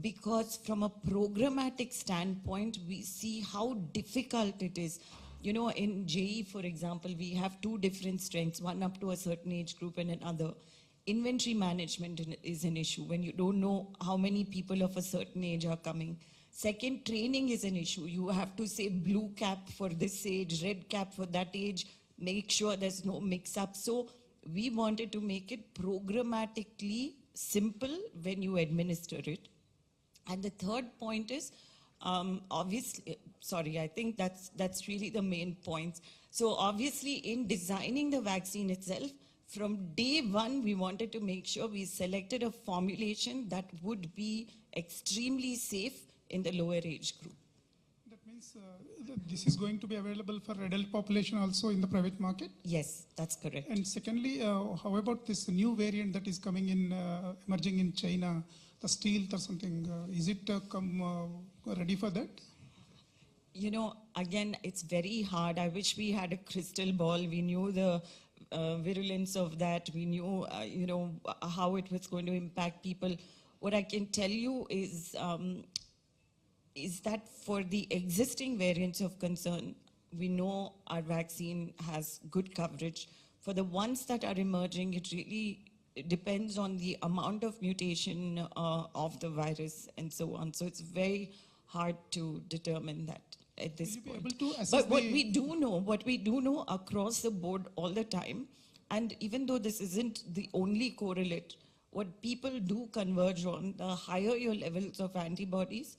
because from a programmatic standpoint, we see how difficult it is. You know, in JE, for example, we have two different strengths, one up to a certain age group and another. Inventory management is an issue when you don't know how many people of a certain age are coming. Second, training is an issue. You have to say blue cap for this age, red cap for that age, make sure there's no mix-up. So we wanted to make it programmatically simple when you administer it. And the third point is, obviously, sorry, I think that's really the main point. So obviously in designing the vaccine itself, from day one, we wanted to make sure we selected a formulation that would be extremely safe in the lower age group. That means this is going to be available for adult population also in the private market? Yes, that's correct. And secondly, how about this new variant that is coming in, emerging in China, the stealth or something? Is it ready for that? You know, again, it's very hard. I wish we had a crystal ball. We knew the virulence of that. We knew, you know, how it was going to impact people. What I can tell you is that for the existing variants of concern, we know our vaccine has good coverage. For the ones that are emerging, it really depends on the amount of mutation of the virus and so on. So it's very hard to determine that at this Will you point. be able to assess But what we do know across the board all the time, and even though this isn't the only correlate, what people do converge on, the higher your levels of antibodies,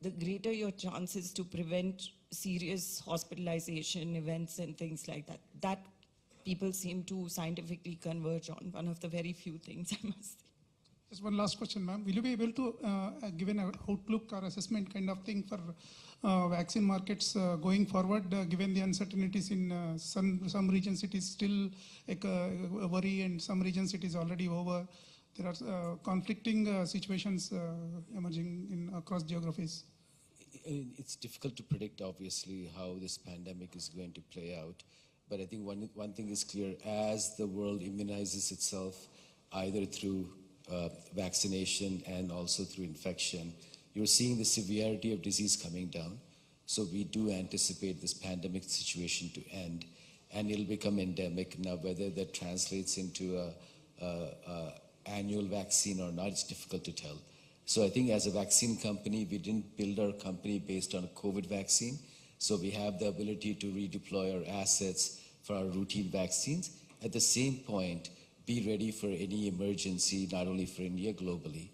the greater your chances to prevent serious hospitalization events and things like that. That people seem to scientifically converge on, one of the very few things, I must say. Just one last question, ma'am. Will you be able to give an outlook or assessment kind of thing for vaccine markets going forward, given the uncertainties in some regions it is still a worry, and some regions it is already over. There are conflicting situations emerging across geographies. It's difficult to predict, obviously, how this pandemic is going to play out. But I think one thing is clear: as the world immunizes itself, either through vaccination and also through infection, you're seeing the severity of disease coming down. So we do anticipate this pandemic situation to end, and it'll become endemic. Now, whether that translates into a annual vaccine or not, it's difficult to tell. So I think as a vaccine company, we didn't build our company based on a COVID vaccine. So we have the ability to redeploy our assets for our routine vaccines. At the same point, be ready for any emergency, not only for India, globally,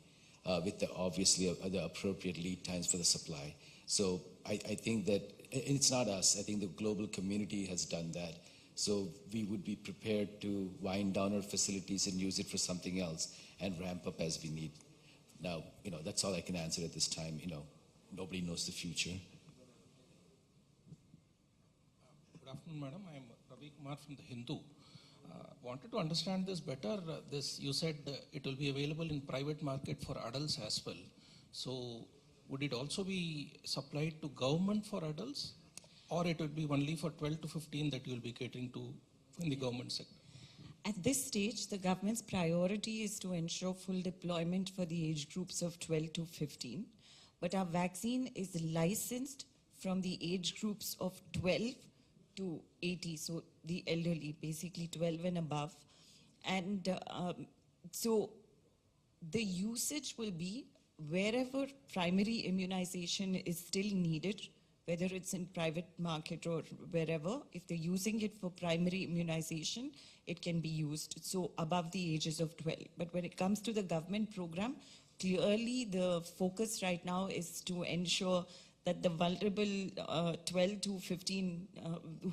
with obviously the appropriate lead times for the supply. So I think that it's not us. I think the global community has done that. So we would be prepared to wind down our facilities and use it for something else and ramp up as we need. Now, that's all I can answer at this time. Nobody knows the future. Good afternoon, madam. I am Ravi Kumar from the Hindu. Wanted to understand this better. You said it will be available in private market for adults as well. So would it also be supplied to government for adults, or it would be only for 12 to 15 that you will be catering to in the government sector? At this stage, the government's priority is to ensure full deployment for the age groups of 12 to 15. But our vaccine is licensed from the age groups of 12 to 80, so the elderly, basically 12 and above. And so the usage will be wherever primary immunization is still needed, whether it's in private market or wherever. If they're using it for primary immunization, it can be used, so above the ages of 12. But when it comes to the government program, clearly the focus right now is to ensure that the vulnerable 12 to 15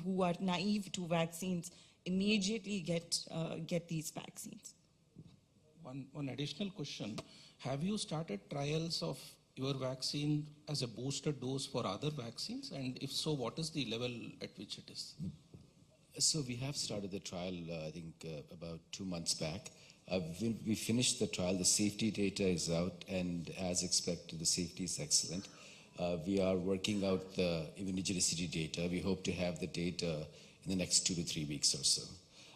who are naive to vaccines immediately get these vaccines. One additional question. Have you started trials of your vaccine as a booster dose for other vaccines? And if so, what is the level at which it is? So we have started the trial, I think, about 2 months back. We finished the trial. The safety data is out, and as expected, the safety is excellent. We are working out the immunogenicity data. We hope to have the data in the next 2 to 3 weeks or so.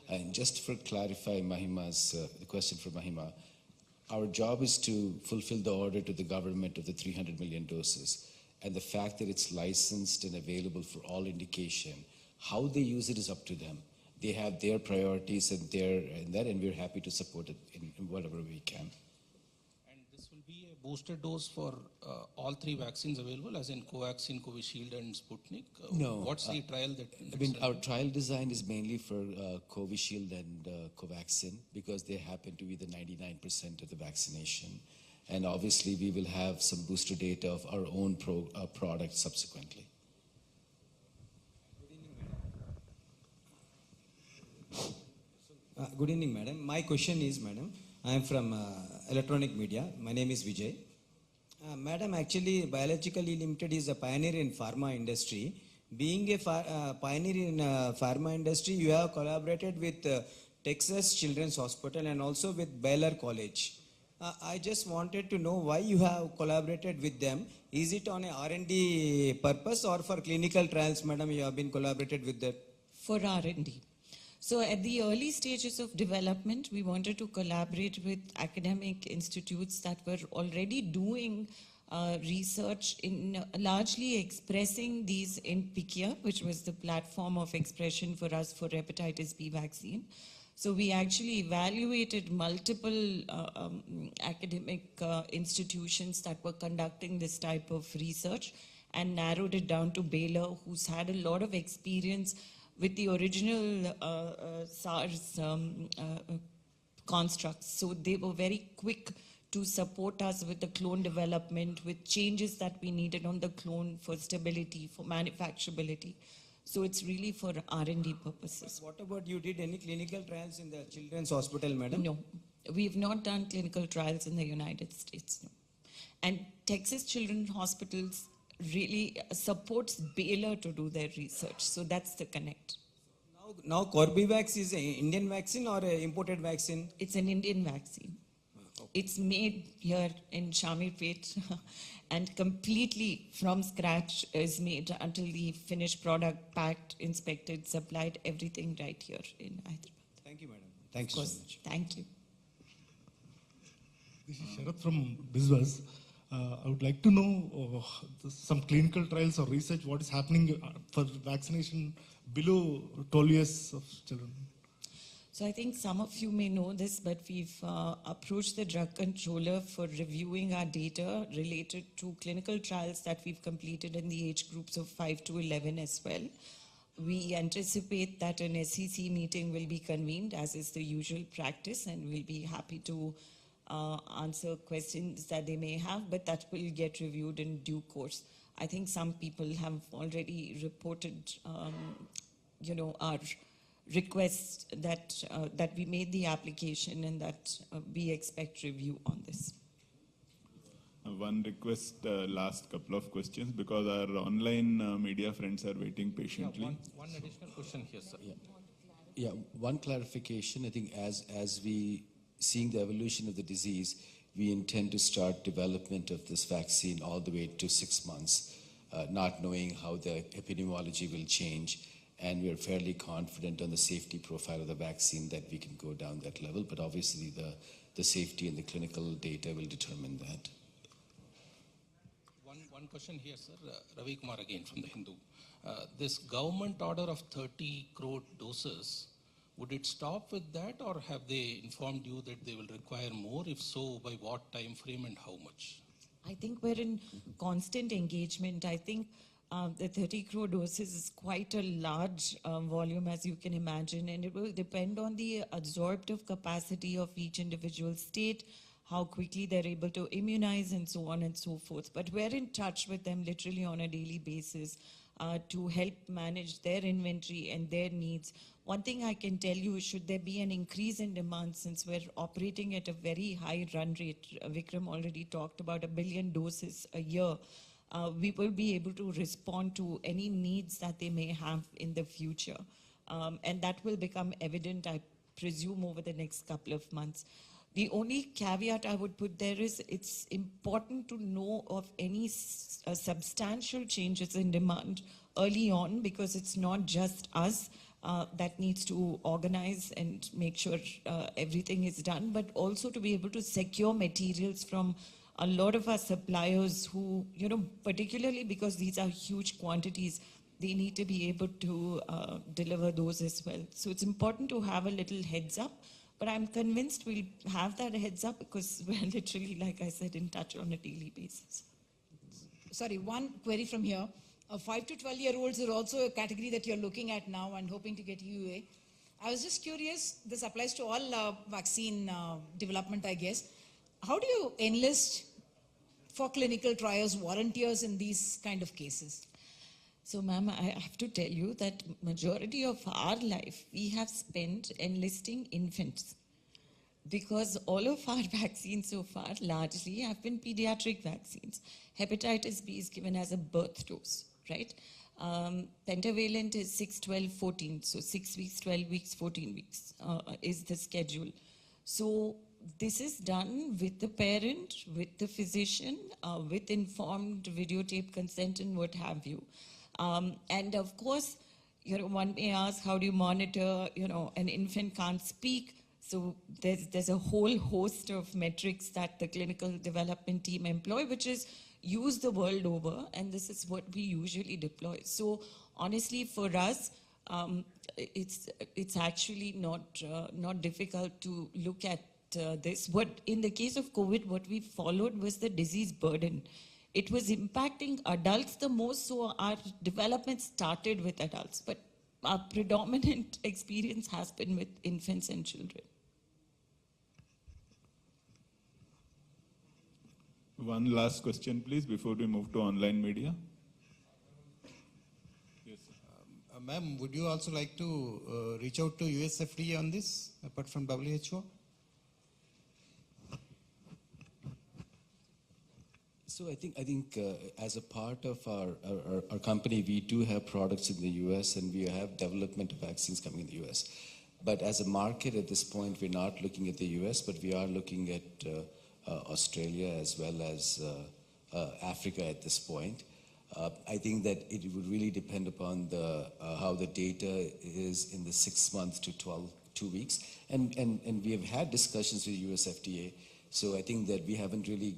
And just for clarify Mahima's, the question for Mahima, our job is to fulfill the order to the government of the 300 million doses. And the fact that it's licensed and available for all indication, how they use it is up to them. They have their priorities and we're happy to support it in whatever we can. And this will be a booster dose for all 3 vaccines available, as in Covaxin, Covishield, and Sputnik? No. What's the trial that? I mean, our trial design is mainly for Covishield and Covaxin because they happen to be the 99% of the vaccination. And obviously, we will have some booster data of our own product subsequently. Good evening, madam. My question is, madam, I am from electronic media. My name is Vijay. Madam, actually, Biologically Limited is a pioneer in pharma industry. Being a pioneer in pharma industry, you have collaborated with Texas Children's Hospital and also with Baylor College. I just wanted to know why you have collaborated with them. Is it on a R&D purpose or for clinical trials, madam, you have been collaborated with them? For R&D. So at the early stages of development, we wanted to collaborate with academic institutes that were already doing research in largely expressing these in PICIA, which was the platform of expression for us for hepatitis B vaccine. So we actually evaluated multiple academic institutions that were conducting this type of research and narrowed it down to Baylor, who's had a lot of experience with the original SARS constructs. So they were very quick to support us with the clone development, with changes that we needed on the clone for stability, for manufacturability. So it's really for R&D purposes. What about you did any clinical trials in the Children's Hospital, madam? No, we've not done clinical trials in the United States, no. And Texas Children's Hospitals really supports Baylor to do their research. So that's the connect. Now Carbivox is an Indian vaccine or an imported vaccine? It's an Indian vaccine. Okay. It's made here in Shamirpet and completely from scratch is made until the finished product, packed, inspected, supplied, everything right here in Hyderabad. Thank you, madam. Thanks so much. Thank you. This is Sharath from BizBuzz. I would like to know some clinical trials or research, what is happening for vaccination below 12 years of children. So I think some of you may know this, but we've approached the drug controller for reviewing our data related to clinical trials that we've completed in the age groups of 5 to 11 as well. We anticipate that an SEC meeting will be convened, as is the usual practice, and we'll be happy to answer questions that they may have, but that will get reviewed in due course. I think some people have already reported, our request that that we made the application and that we expect review on this. One request, last couple of questions, because our online media friends are waiting patiently. Yeah, one additional question here, sir. Yeah, one clarification. I think as we seeing the evolution of the disease, we intend to start development of this vaccine all the way to 6 months, not knowing how the epidemiology will change. And we're fairly confident on the safety profile of the vaccine that we can go down that level. But obviously the safety and the clinical data will determine that. One question here, sir. Ravi Kumar again from the Hindu. This government order of 30 crore doses, would it stop with that, or have they informed you that they will require more? If so, by what time frame and how much? I think we're in constant engagement. I think the 30 crore doses is quite a large volume, as you can imagine, and it will depend on the absorptive capacity of each individual state, how quickly they're able to immunize, and so on and so forth. But we're in touch with them literally on a daily basis. to help manage their inventory and their needs. One thing I can tell you, should there be an increase in demand, since we're operating at a very high run rate, Vikram already talked about 1 billion doses a year, we will be able to respond to any needs that they may have in the future. And that will become evident, I presume, over the next couple of months. The only caveat I would put there is it's important to know of any substantial changes in demand early on, because it's not just us that needs to organize and make sure everything is done, but also to be able to secure materials from a lot of our suppliers who, particularly because these are huge quantities, they need to be able to deliver those as well. So it's important to have a little heads up, but I'm convinced we'll have that heads up because we're literally, like I said, in touch on a daily basis. Sorry, one query from here. 5 to 12-year-olds are also a category that you're looking at now and hoping to get EUA. I was just curious, this applies to all vaccine development, I guess. How do you enlist for clinical trials volunteers in these kind of cases? So, ma'am, I have to tell you that majority of our life we have spent enlisting infants, because all of our vaccines so far largely have been pediatric vaccines. Hepatitis B is given as a birth dose, right? Pentavalent is 6, 12, 14. So 6 weeks, 12 weeks, 14 weeks is the schedule. So this is done with the parent, with the physician, with informed videotape consent and what have you. And of course, one may ask, how do you monitor, an infant can't speak. So there's a whole host of metrics that the clinical development team employ, which is used the world over, and this is what we usually deploy. So honestly, for us, it's actually not difficult to look at this. What in the case of COVID, what we followed was the disease burden. It was impacting adults the most, so our development started with adults, but our predominant experience has been with infants and children. One last question, please, before we move to online media. Yes, sir. Ma'am, would you also like to reach out to US FDA on this, apart from WHO? So I think as a part of our company, we do have products in the US and we have development of vaccines coming in the US. But as a market at this point, we're not looking at the US, but we are looking at Australia as well as Africa at this point. I think that it would really depend upon how the data is in the 6 months to 2 weeks. And we have had discussions with US FDA. So I think that we haven't really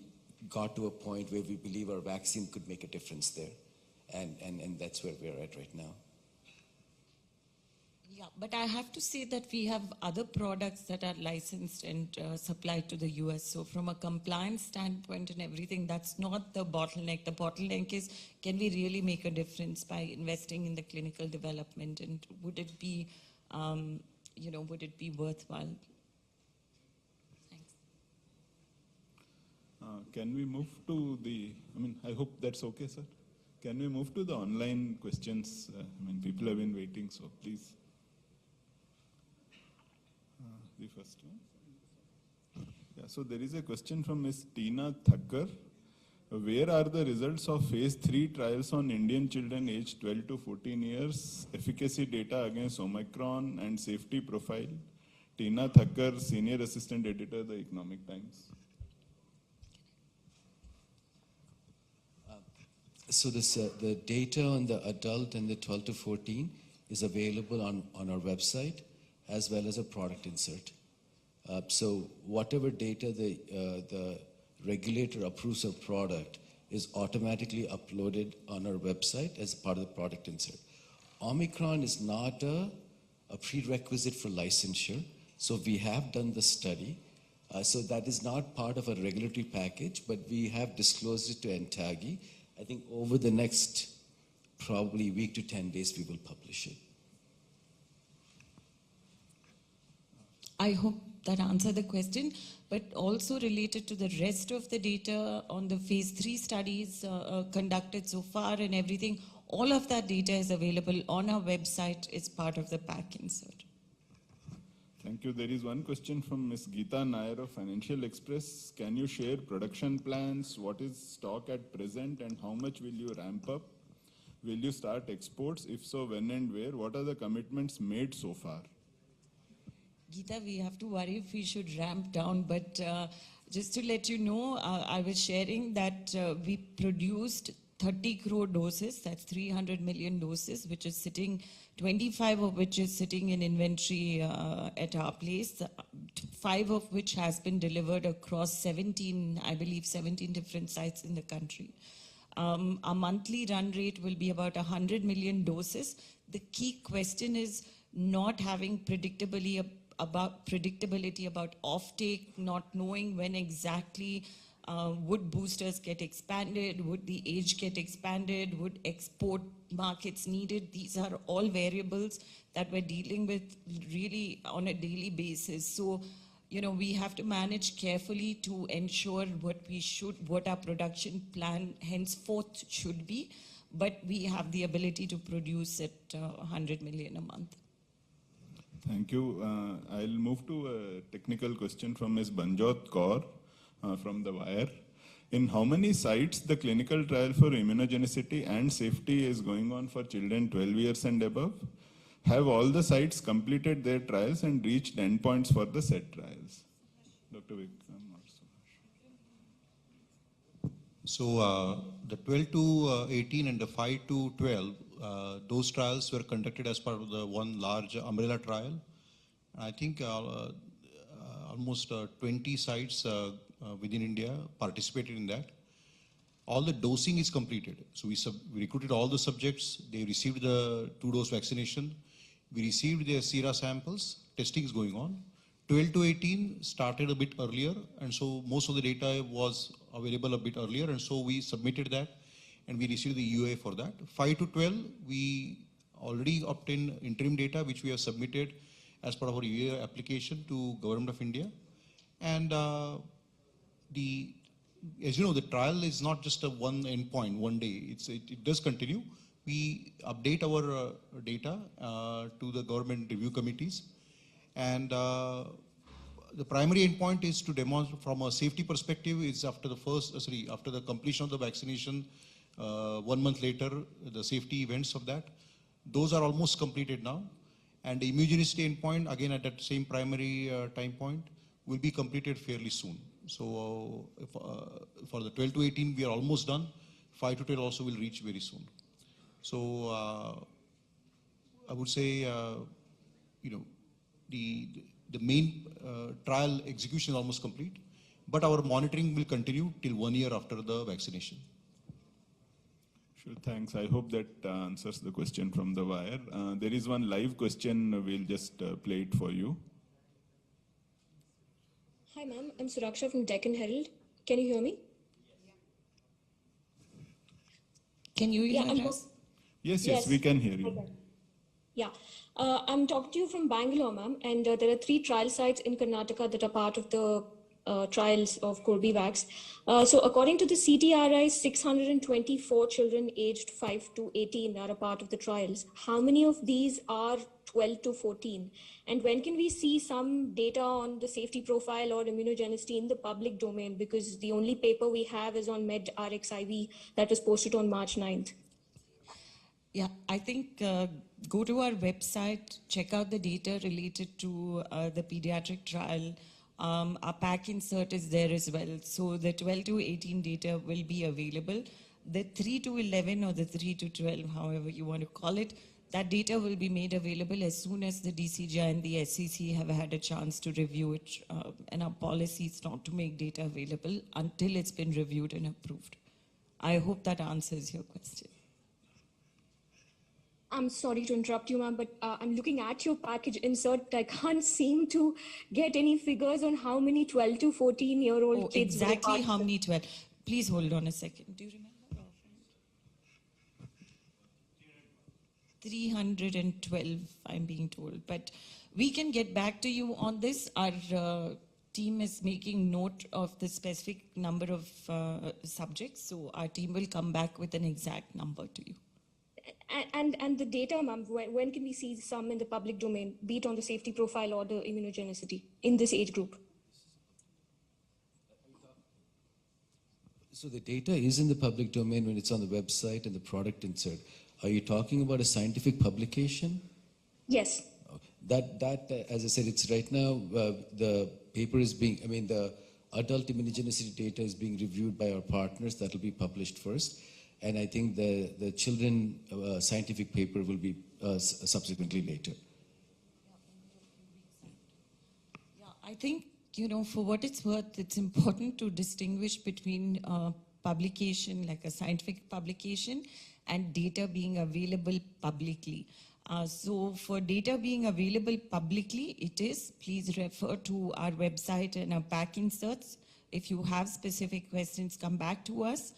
got to a point where we believe our vaccine could make a difference there. And that's where we're at right now. Yeah, but I have to say that we have other products that are licensed and supplied to the US. So from a compliance standpoint and everything, that's not the bottleneck. The bottleneck is, can we really make a difference by investing in the clinical development, and would it be, would it be worthwhile? Can we move to I hope that's okay, sir. Can we move to the online questions? People have been waiting, so please. The first one. Yeah, so there is a question from Ms. Tina Thakkar. Where are the results of phase 3 trials on Indian children aged 12 to 14 years, efficacy data against Omicron and safety profile? Tina Thakkar, Senior Assistant Editor, The Economic Times. So the data on the adult and the 12 to 14 is available on our website as well as a product insert. So whatever data the regulator approves of product is automatically uploaded on our website as part of the product insert. Omicron is not a prerequisite for licensure. So we have done the study. So that is not part of a regulatory package, but we have disclosed it to NTAGI. I think over the next probably week to 10 days, we will publish it. I hope that answered the question, but also related to the rest of the data on the phase 3 studies conducted so far and everything, All of that data is available on our website. It's part of the pack insert. Thank you. There is one question from Ms. Geeta Nair of Financial Express. Can you share production plans? What is stock at present and how much will you ramp up? Will you start exports? If so, when and where? What are the commitments made so far? Geeta, we have to worry if we should ramp down, but just to let you know, I was sharing that we produced 30 crore doses, that's 300 million doses, which is sitting, 25 of which is sitting in inventory at our place, 5 of which has been delivered across 17, I believe 17 different sites in the country. Our monthly run rate will be about 100 million doses. The key question is not having predictability about offtake, not knowing when exactly would boosters get expanded, would the age get expanded, would export markets needed. These are all variables that we're dealing with really on a daily basis. So, you know, we have to manage carefully to ensure what our production plan henceforth should be, but we have the ability to produce at 100 million a month. Thank you. I'll move to a technical question from Ms. Banjot Kaur from The Wire. In how many sites the clinical trial for immunogenicity and safety is going on for children 12 years and above? Have all the sites completed their trials and reached endpoints for the set trials? Dr. Vikram also. So the 12 to 18 and the 5 to 12, those trials were conducted as part of the one large umbrella trial. I think almost 20 sites within India participated in that. All the dosing is completed. So we recruited all the subjects. They received the 2-dose vaccination. We received their sera samples. Testing is going on. 12 to 18 started a bit earlier, and so most of the data was available a bit earlier, and so we submitted that, and we received the EUA for that. 5 to 12, we already obtained interim data, which we have submitted as part of our EUA application to Government of India. And as you know, the trial is not just a one endpoint, one day. It does continue. We update our data to the government review committees. And the primary endpoint is to demonstrate from a safety perspective is after the completion of the vaccination, 1 month later, the safety events of that. Those are almost completed now. And the immunogenicity endpoint, again at that same primary time point, will be completed fairly soon. So for the 12 to 18, we are almost done. 5 to 12 also will reach very soon. So I would say, the main trial execution is almost complete, but our monitoring will continue till 1 year after the vaccination. Sure, thanks. I hope that answers the question from The Wire. There is one live question. We'll just play it for you. Hi, ma'am. I'm Suraksha from Deccan Herald. Can you hear me? Can you hear us? Yes, we can hear you. Okay. Yeah. I'm talking to you from Bangalore, ma'am, and there are 3 trial sites in Karnataka that are part of the trials of Carbivox. So according to the CTRI, 624 children aged 5 to 18 are a part of the trials. How many of these are 12 to 14? And when can we see some data on the safety profile or immunogenicity in the public domain? Because the only paper we have is on MedRxiv that was posted on March 9th. Yeah, I think go to our website, check out the data related to the pediatric trial. Our pack insert is there as well. So the 12 to 18 data will be available. The 3 to 11 or the 3 to 12, however you want to call it, that data will be made available as soon as the DCGI and the SEC have had a chance to review it. And our policy is not to make data available until it's been reviewed and approved. I hope that answers your question. I'm sorry to interrupt you, ma'am, but I'm looking at your package insert. I can't seem to get any figures on how many 12 to 14-year-old kids. Exactly how many 12. Please hold on a second. Do you remember? 312, I'm being told. But we can get back to you on this. Our team is making note of the specific number of subjects. So our team will come back with an exact number to you. And the data, ma'am, when can we see some in the public domain, be it on the safety profile or the immunogenicity in this age group? So the data is in the public domain when it's on the website and the product insert. Are you talking about a scientific publication? Yes. As I said, it's right now, the paper is being, the adult immunogenicity data is being reviewed by our partners. That will be published first. And I think the children scientific paper will be subsequently later. Yeah, I think, for what it's worth, it's important to distinguish between publication, like a scientific publication, and data being available publicly. So for data being available publicly, please refer to our website and our back inserts. If you have specific questions, come back to us.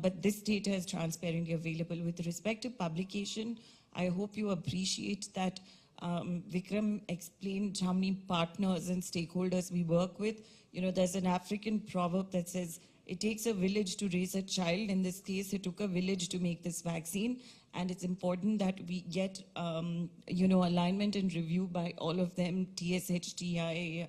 But this data is transparently available. With respect to publication, I hope you appreciate that Vikram explained how many partners and stakeholders we work with. There's an African proverb that says, it takes a village to raise a child. In this case, it took a village to make this vaccine. And it's important that we get, alignment and review by all of them, TSHTI,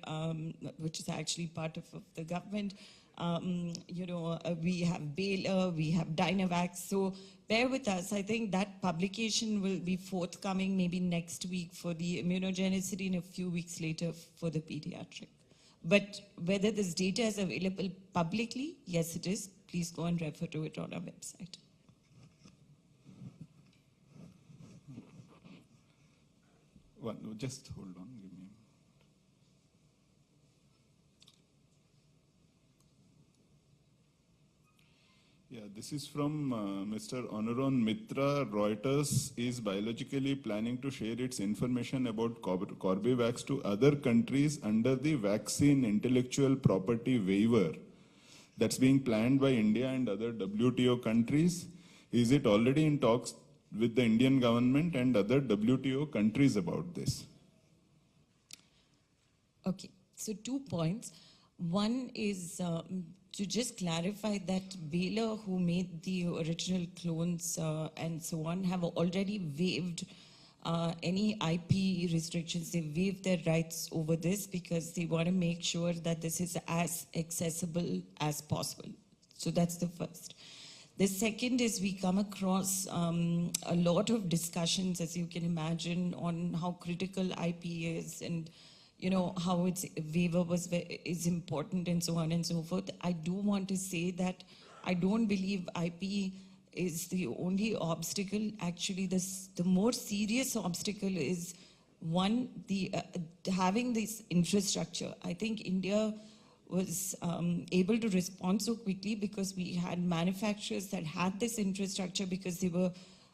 which is actually part of the government. We have Baylor, we have Dynavax. So bear with us. I think that publication will be forthcoming maybe next week for the immunogenicity and a few weeks later for the pediatric. But whether this data is available publicly, yes, it is. Please go and refer to it on our website. Just hold on, give me a minute. Yeah, this is from Mr. Anuran Mitra. Reuters is biologically planning to share its information about Corbivax to other countries under the Vaccine Intellectual Property Waiver that's being planned by India and other WTO countries. Is it already in talks with the Indian government and other WTO countries about this? Okay, so 2 points. One is to just clarify that Baylor, who made the original clones and so on, have already waived any IP restrictions. They waived their rights over this because they want to make sure that this is as accessible as possible. So that's the first. The second is we come across a lot of discussions, as you can imagine, on how critical IP is and how its waiver is important and so on and so forth. I do want to say that I don't believe IP is the only obstacle. Actually, the more serious obstacle is one, having this infrastructure. I think India was able to respond so quickly because we had manufacturers that had this infrastructure because they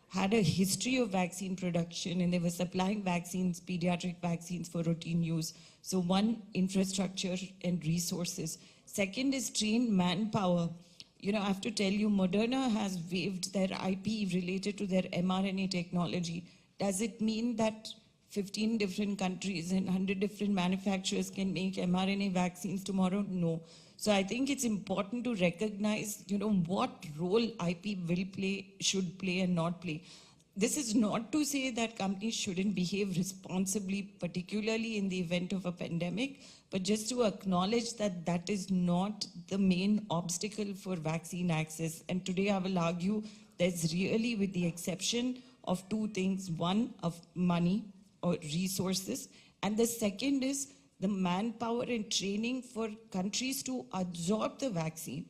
had a history of vaccine production and they were supplying vaccines, pediatric vaccines for routine use. So one, infrastructure and resources. Second is trained manpower. I have to tell you, Moderna has waived their IP related to their mRNA technology. Does it mean that 15 different countries and 100 different manufacturers can make mRNA vaccines tomorrow? No. So I think it's important to recognize, what role IP will play, should play and not play. This is not to say that companies shouldn't behave responsibly, particularly in the event of a pandemic, but just to acknowledge that that is not the main obstacle for vaccine access. And today I will argue there's really, with the exception of two things, one of money or resources, and the second is the manpower and training for countries to absorb the vaccine,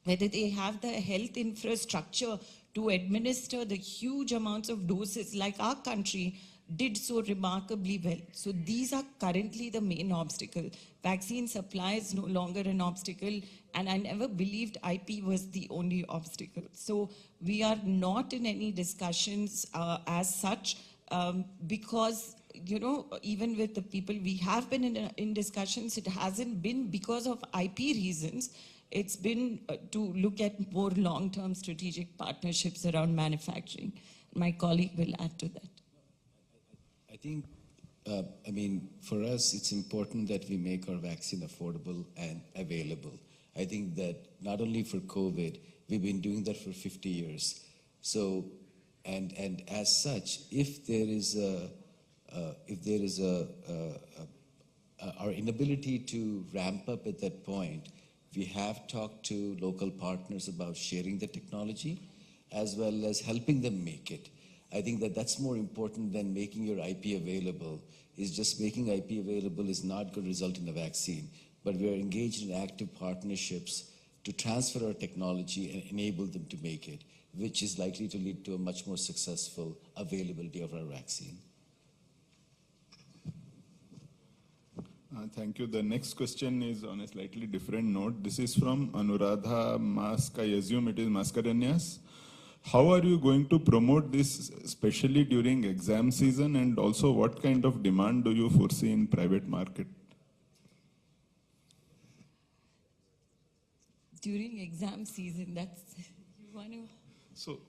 whether they have the health infrastructure to administer the huge amounts of doses like our country did so remarkably well. So these are currently the main obstacle. Vaccine supply is no longer an obstacle, and I never believed IP was the only obstacle. So we are not in any discussions as such because even with the people we have been in discussions, it hasn't been because of IP reasons. It's been to look at more long-term strategic partnerships around manufacturing. My colleague will add to that. I think, for us, it's important that we make our vaccine affordable and available. I think that not only for COVID, we've been doing that for 50 years. So And as such, if there is our inability to ramp up at that point, we have talked to local partners about sharing the technology as well as helping them make it. I think that that's more important than making your IP available. Is just making IP available is not going to result in a vaccine, but we are engaged in active partnerships to transfer our technology and enable them to make it, which is likely to lead to a much more successful availability of our vaccine. Thank you. The next question is on a slightly different note. This is from Anuradha Mask. I assume it is Mascareñas. How are you going to promote this, especially during exam season, and also what kind of demand do you foresee in private market? During exam season, that's you want to. So,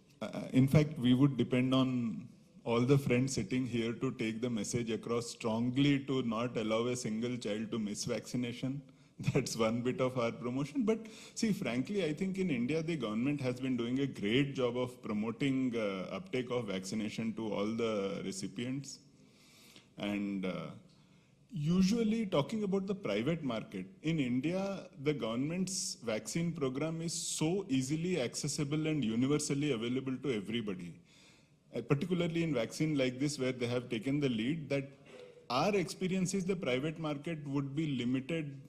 in fact, we would depend on all the friends sitting here to take the message across strongly to not allow a single child to miss vaccination. That's one bit of our promotion. But see, frankly, I think in India, the government has been doing a great job of promoting uptake of vaccination to all the recipients. And usually talking about the private market, in India, the government's vaccine program is so easily accessible and universally available to everybody. Particularly in vaccine like this, where they have taken the lead, that our experience is the private market would be limited,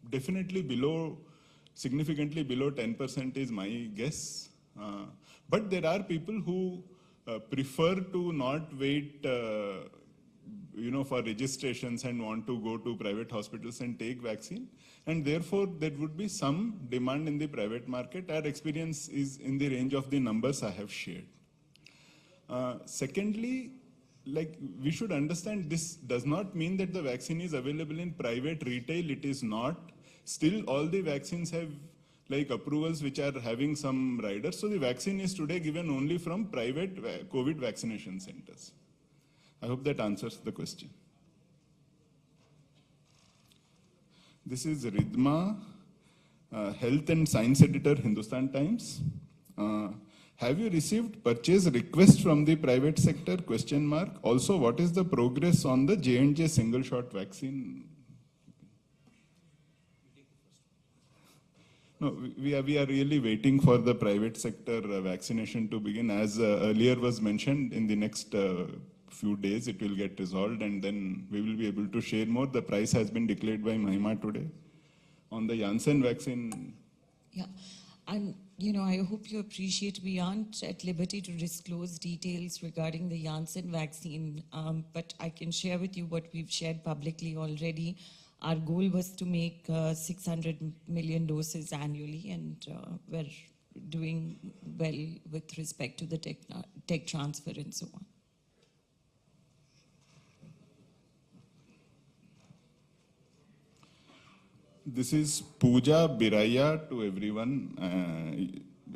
definitely below, significantly below 10% is my guess. But there are people who prefer to not wait, for registrations and want to go to private hospitals and take vaccine. And therefore, there would be some demand in the private market. Our experience is in the range of the numbers I have shared. Secondly, we should understand this does not mean that the vaccine is available in private retail. It is not. Still, all the vaccines have approvals which are having some riders. So the vaccine is today given only from private COVID vaccination centers. I hope that answers the question. This is Ridma, Health and Science Editor, Hindustan Times. Have you received purchase requests from the private sector? ? Also, what is the progress on the J&J single shot vaccine? No, we are really waiting for the private sector vaccination to begin. As earlier was mentioned, in the next few days it will get resolved, and then we will be able to share more. The price has been declared by Mahima today. On the Janssen vaccine. Yeah. I hope you appreciate we aren't at liberty to disclose details regarding the Janssen vaccine, but I can share with you what we've shared publicly already. Our goal was to make 600 million doses annually, and we're doing well with respect to the tech transfer and so on. This is Pooja Biraya to everyone.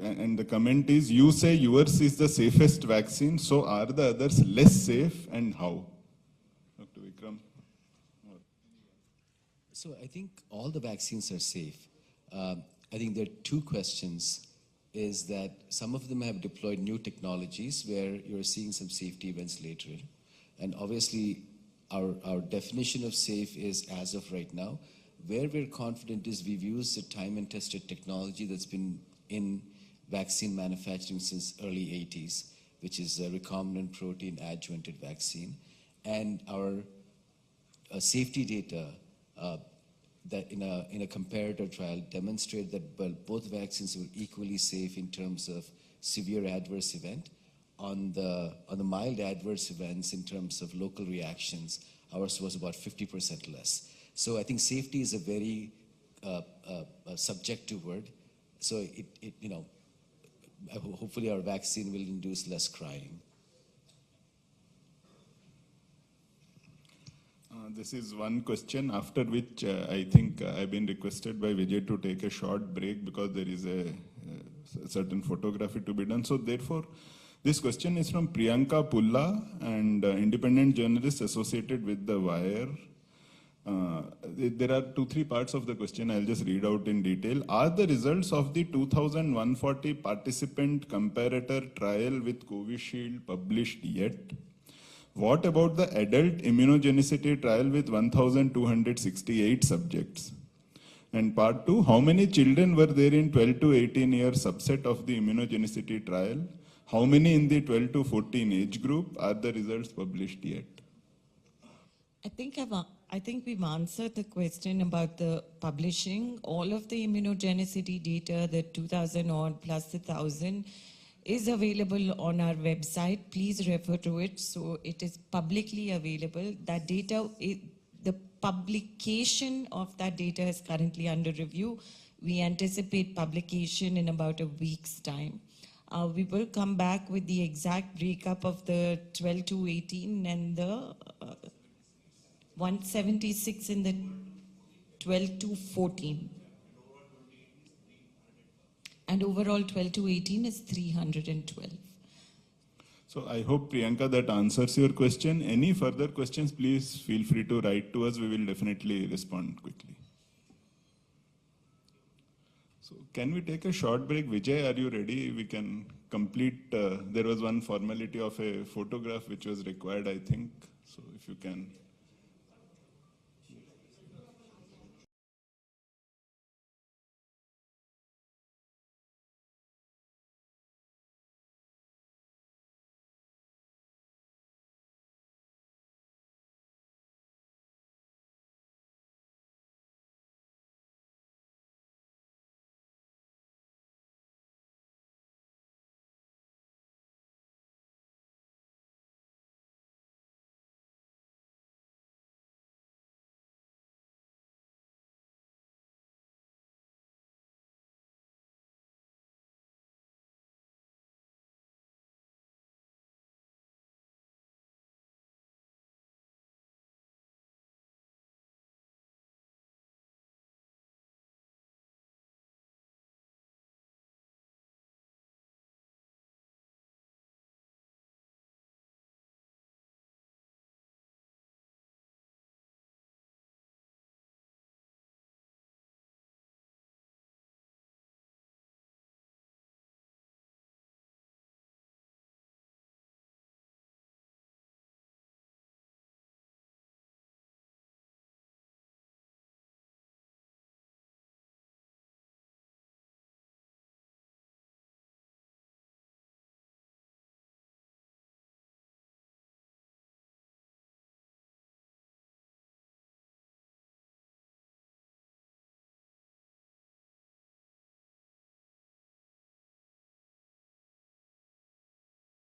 And the comment is, you say yours is the safest vaccine, so are the others less safe, and how? Dr. Vikram. So I think all the vaccines are safe. I think there are two questions. Is that some of them have deployed new technologies where you're seeing some safety events later. And obviously, our definition of safe is as of right now. Where we're confident is we've used a time and tested technology that's been in vaccine manufacturing since early 80s, which is a recombinant protein adjuvanted vaccine. And our safety data that in a comparator trial demonstrate that both vaccines were equally safe in terms of severe adverse event. On the mild adverse events in terms of local reactions, ours was about 50% less. So I think safety is a very subjective word. So hopefully our vaccine will induce less crying. This is one question, after which I think I've been requested by Vijay to take a short break because there is a certain photography to be done. So therefore, this question is from Priyanka Pulla, and independent journalist associated with The Wire. There are 2-3 parts of the question. I'll just read out in detail. Are the results of the 2,140 participant comparator trial with Covishield published yet? What about the adult immunogenicity trial with 1,268 subjects? And part 2, how many children were there in 12 to 18 year subset of the immunogenicity trial? How many in the 12 to 14 age group? Are the results published yet? I think we've answered the question about the publishing. All of the immunogenicity data, the 2,000 odd plus the 1,000, is available on our website. Please refer to it. So it is publicly available. That data, the publication of that data is currently under review. We anticipate publication in about a week's time. We will come back with the exact breakup of the 12 to 18 and the 176 in the 12 to 14. And overall 12 to 18 is 312. So I hope, Priyanka, that answers your question. Any further questions, please feel free to write to us. We will definitely respond quickly. So can we take a short break? Vijay, are you ready? We can complete. There was one formality of a photograph which was required, I think. So if you can